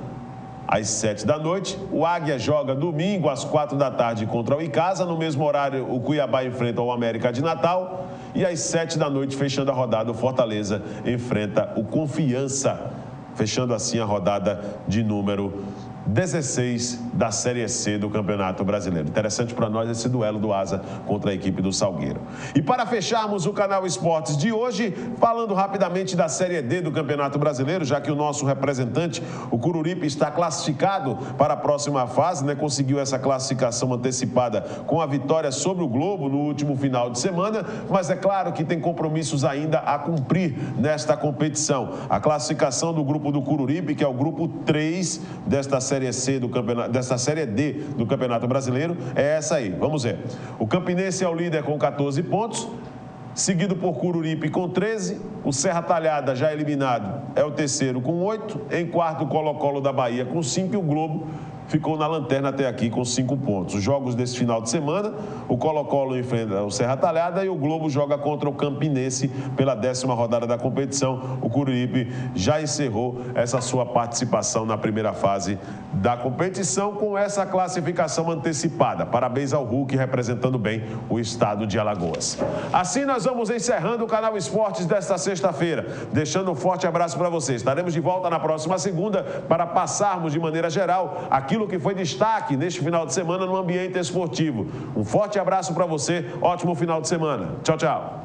às 7 da noite. O Águia joga domingo às 4 da tarde contra o Icasa. No mesmo horário, o Cuiabá enfrenta o América de Natal. E às 7 da noite, fechando a rodada, o Fortaleza enfrenta o Confiança, fechando assim a rodada de número 16 da Série C do Campeonato Brasileiro. Interessante para nós esse duelo do Asa contra a equipe do Salgueiro. E para fecharmos o canal Esportes de hoje, falando rapidamente da Série D do Campeonato Brasileiro, já que o nosso representante, o Coruripe, está classificado para a próxima fase, né? Conseguiu essa classificação antecipada com a vitória sobre o Globo no último final de semana, mas é claro que tem compromissos ainda a cumprir nesta competição. A classificação do grupo do Coruripe, que é o grupo 3 desta Série C do campeonato, dessa Série D do Campeonato Brasileiro, é essa aí. Vamos ver. O Campinense é o líder com 14 pontos, seguido por Coruripe com 13. O Serra Talhada, já eliminado, é o terceiro com 8. Em quarto, o Colo-Colo da Bahia com 5 e o Globo ficou na lanterna até aqui com 5 pontos. Os jogos desse final de semana, o Colo-Colo enfrenta o Serra Talhada e o Globo joga contra o Campinense pela 10ª rodada da competição. O Coruripe já encerrou essa sua participação na primeira fase da competição com essa classificação antecipada. Parabéns ao Hulk, representando bem o estado de Alagoas. Assim nós vamos encerrando o canal Esportes desta sexta-feira, deixando um forte abraço para vocês. Estaremos de volta na próxima segunda para passarmos de maneira geral aquilo que foi destaque neste final de semana no ambiente esportivo. Um forte abraço para você, ótimo final de semana. Tchau, tchau.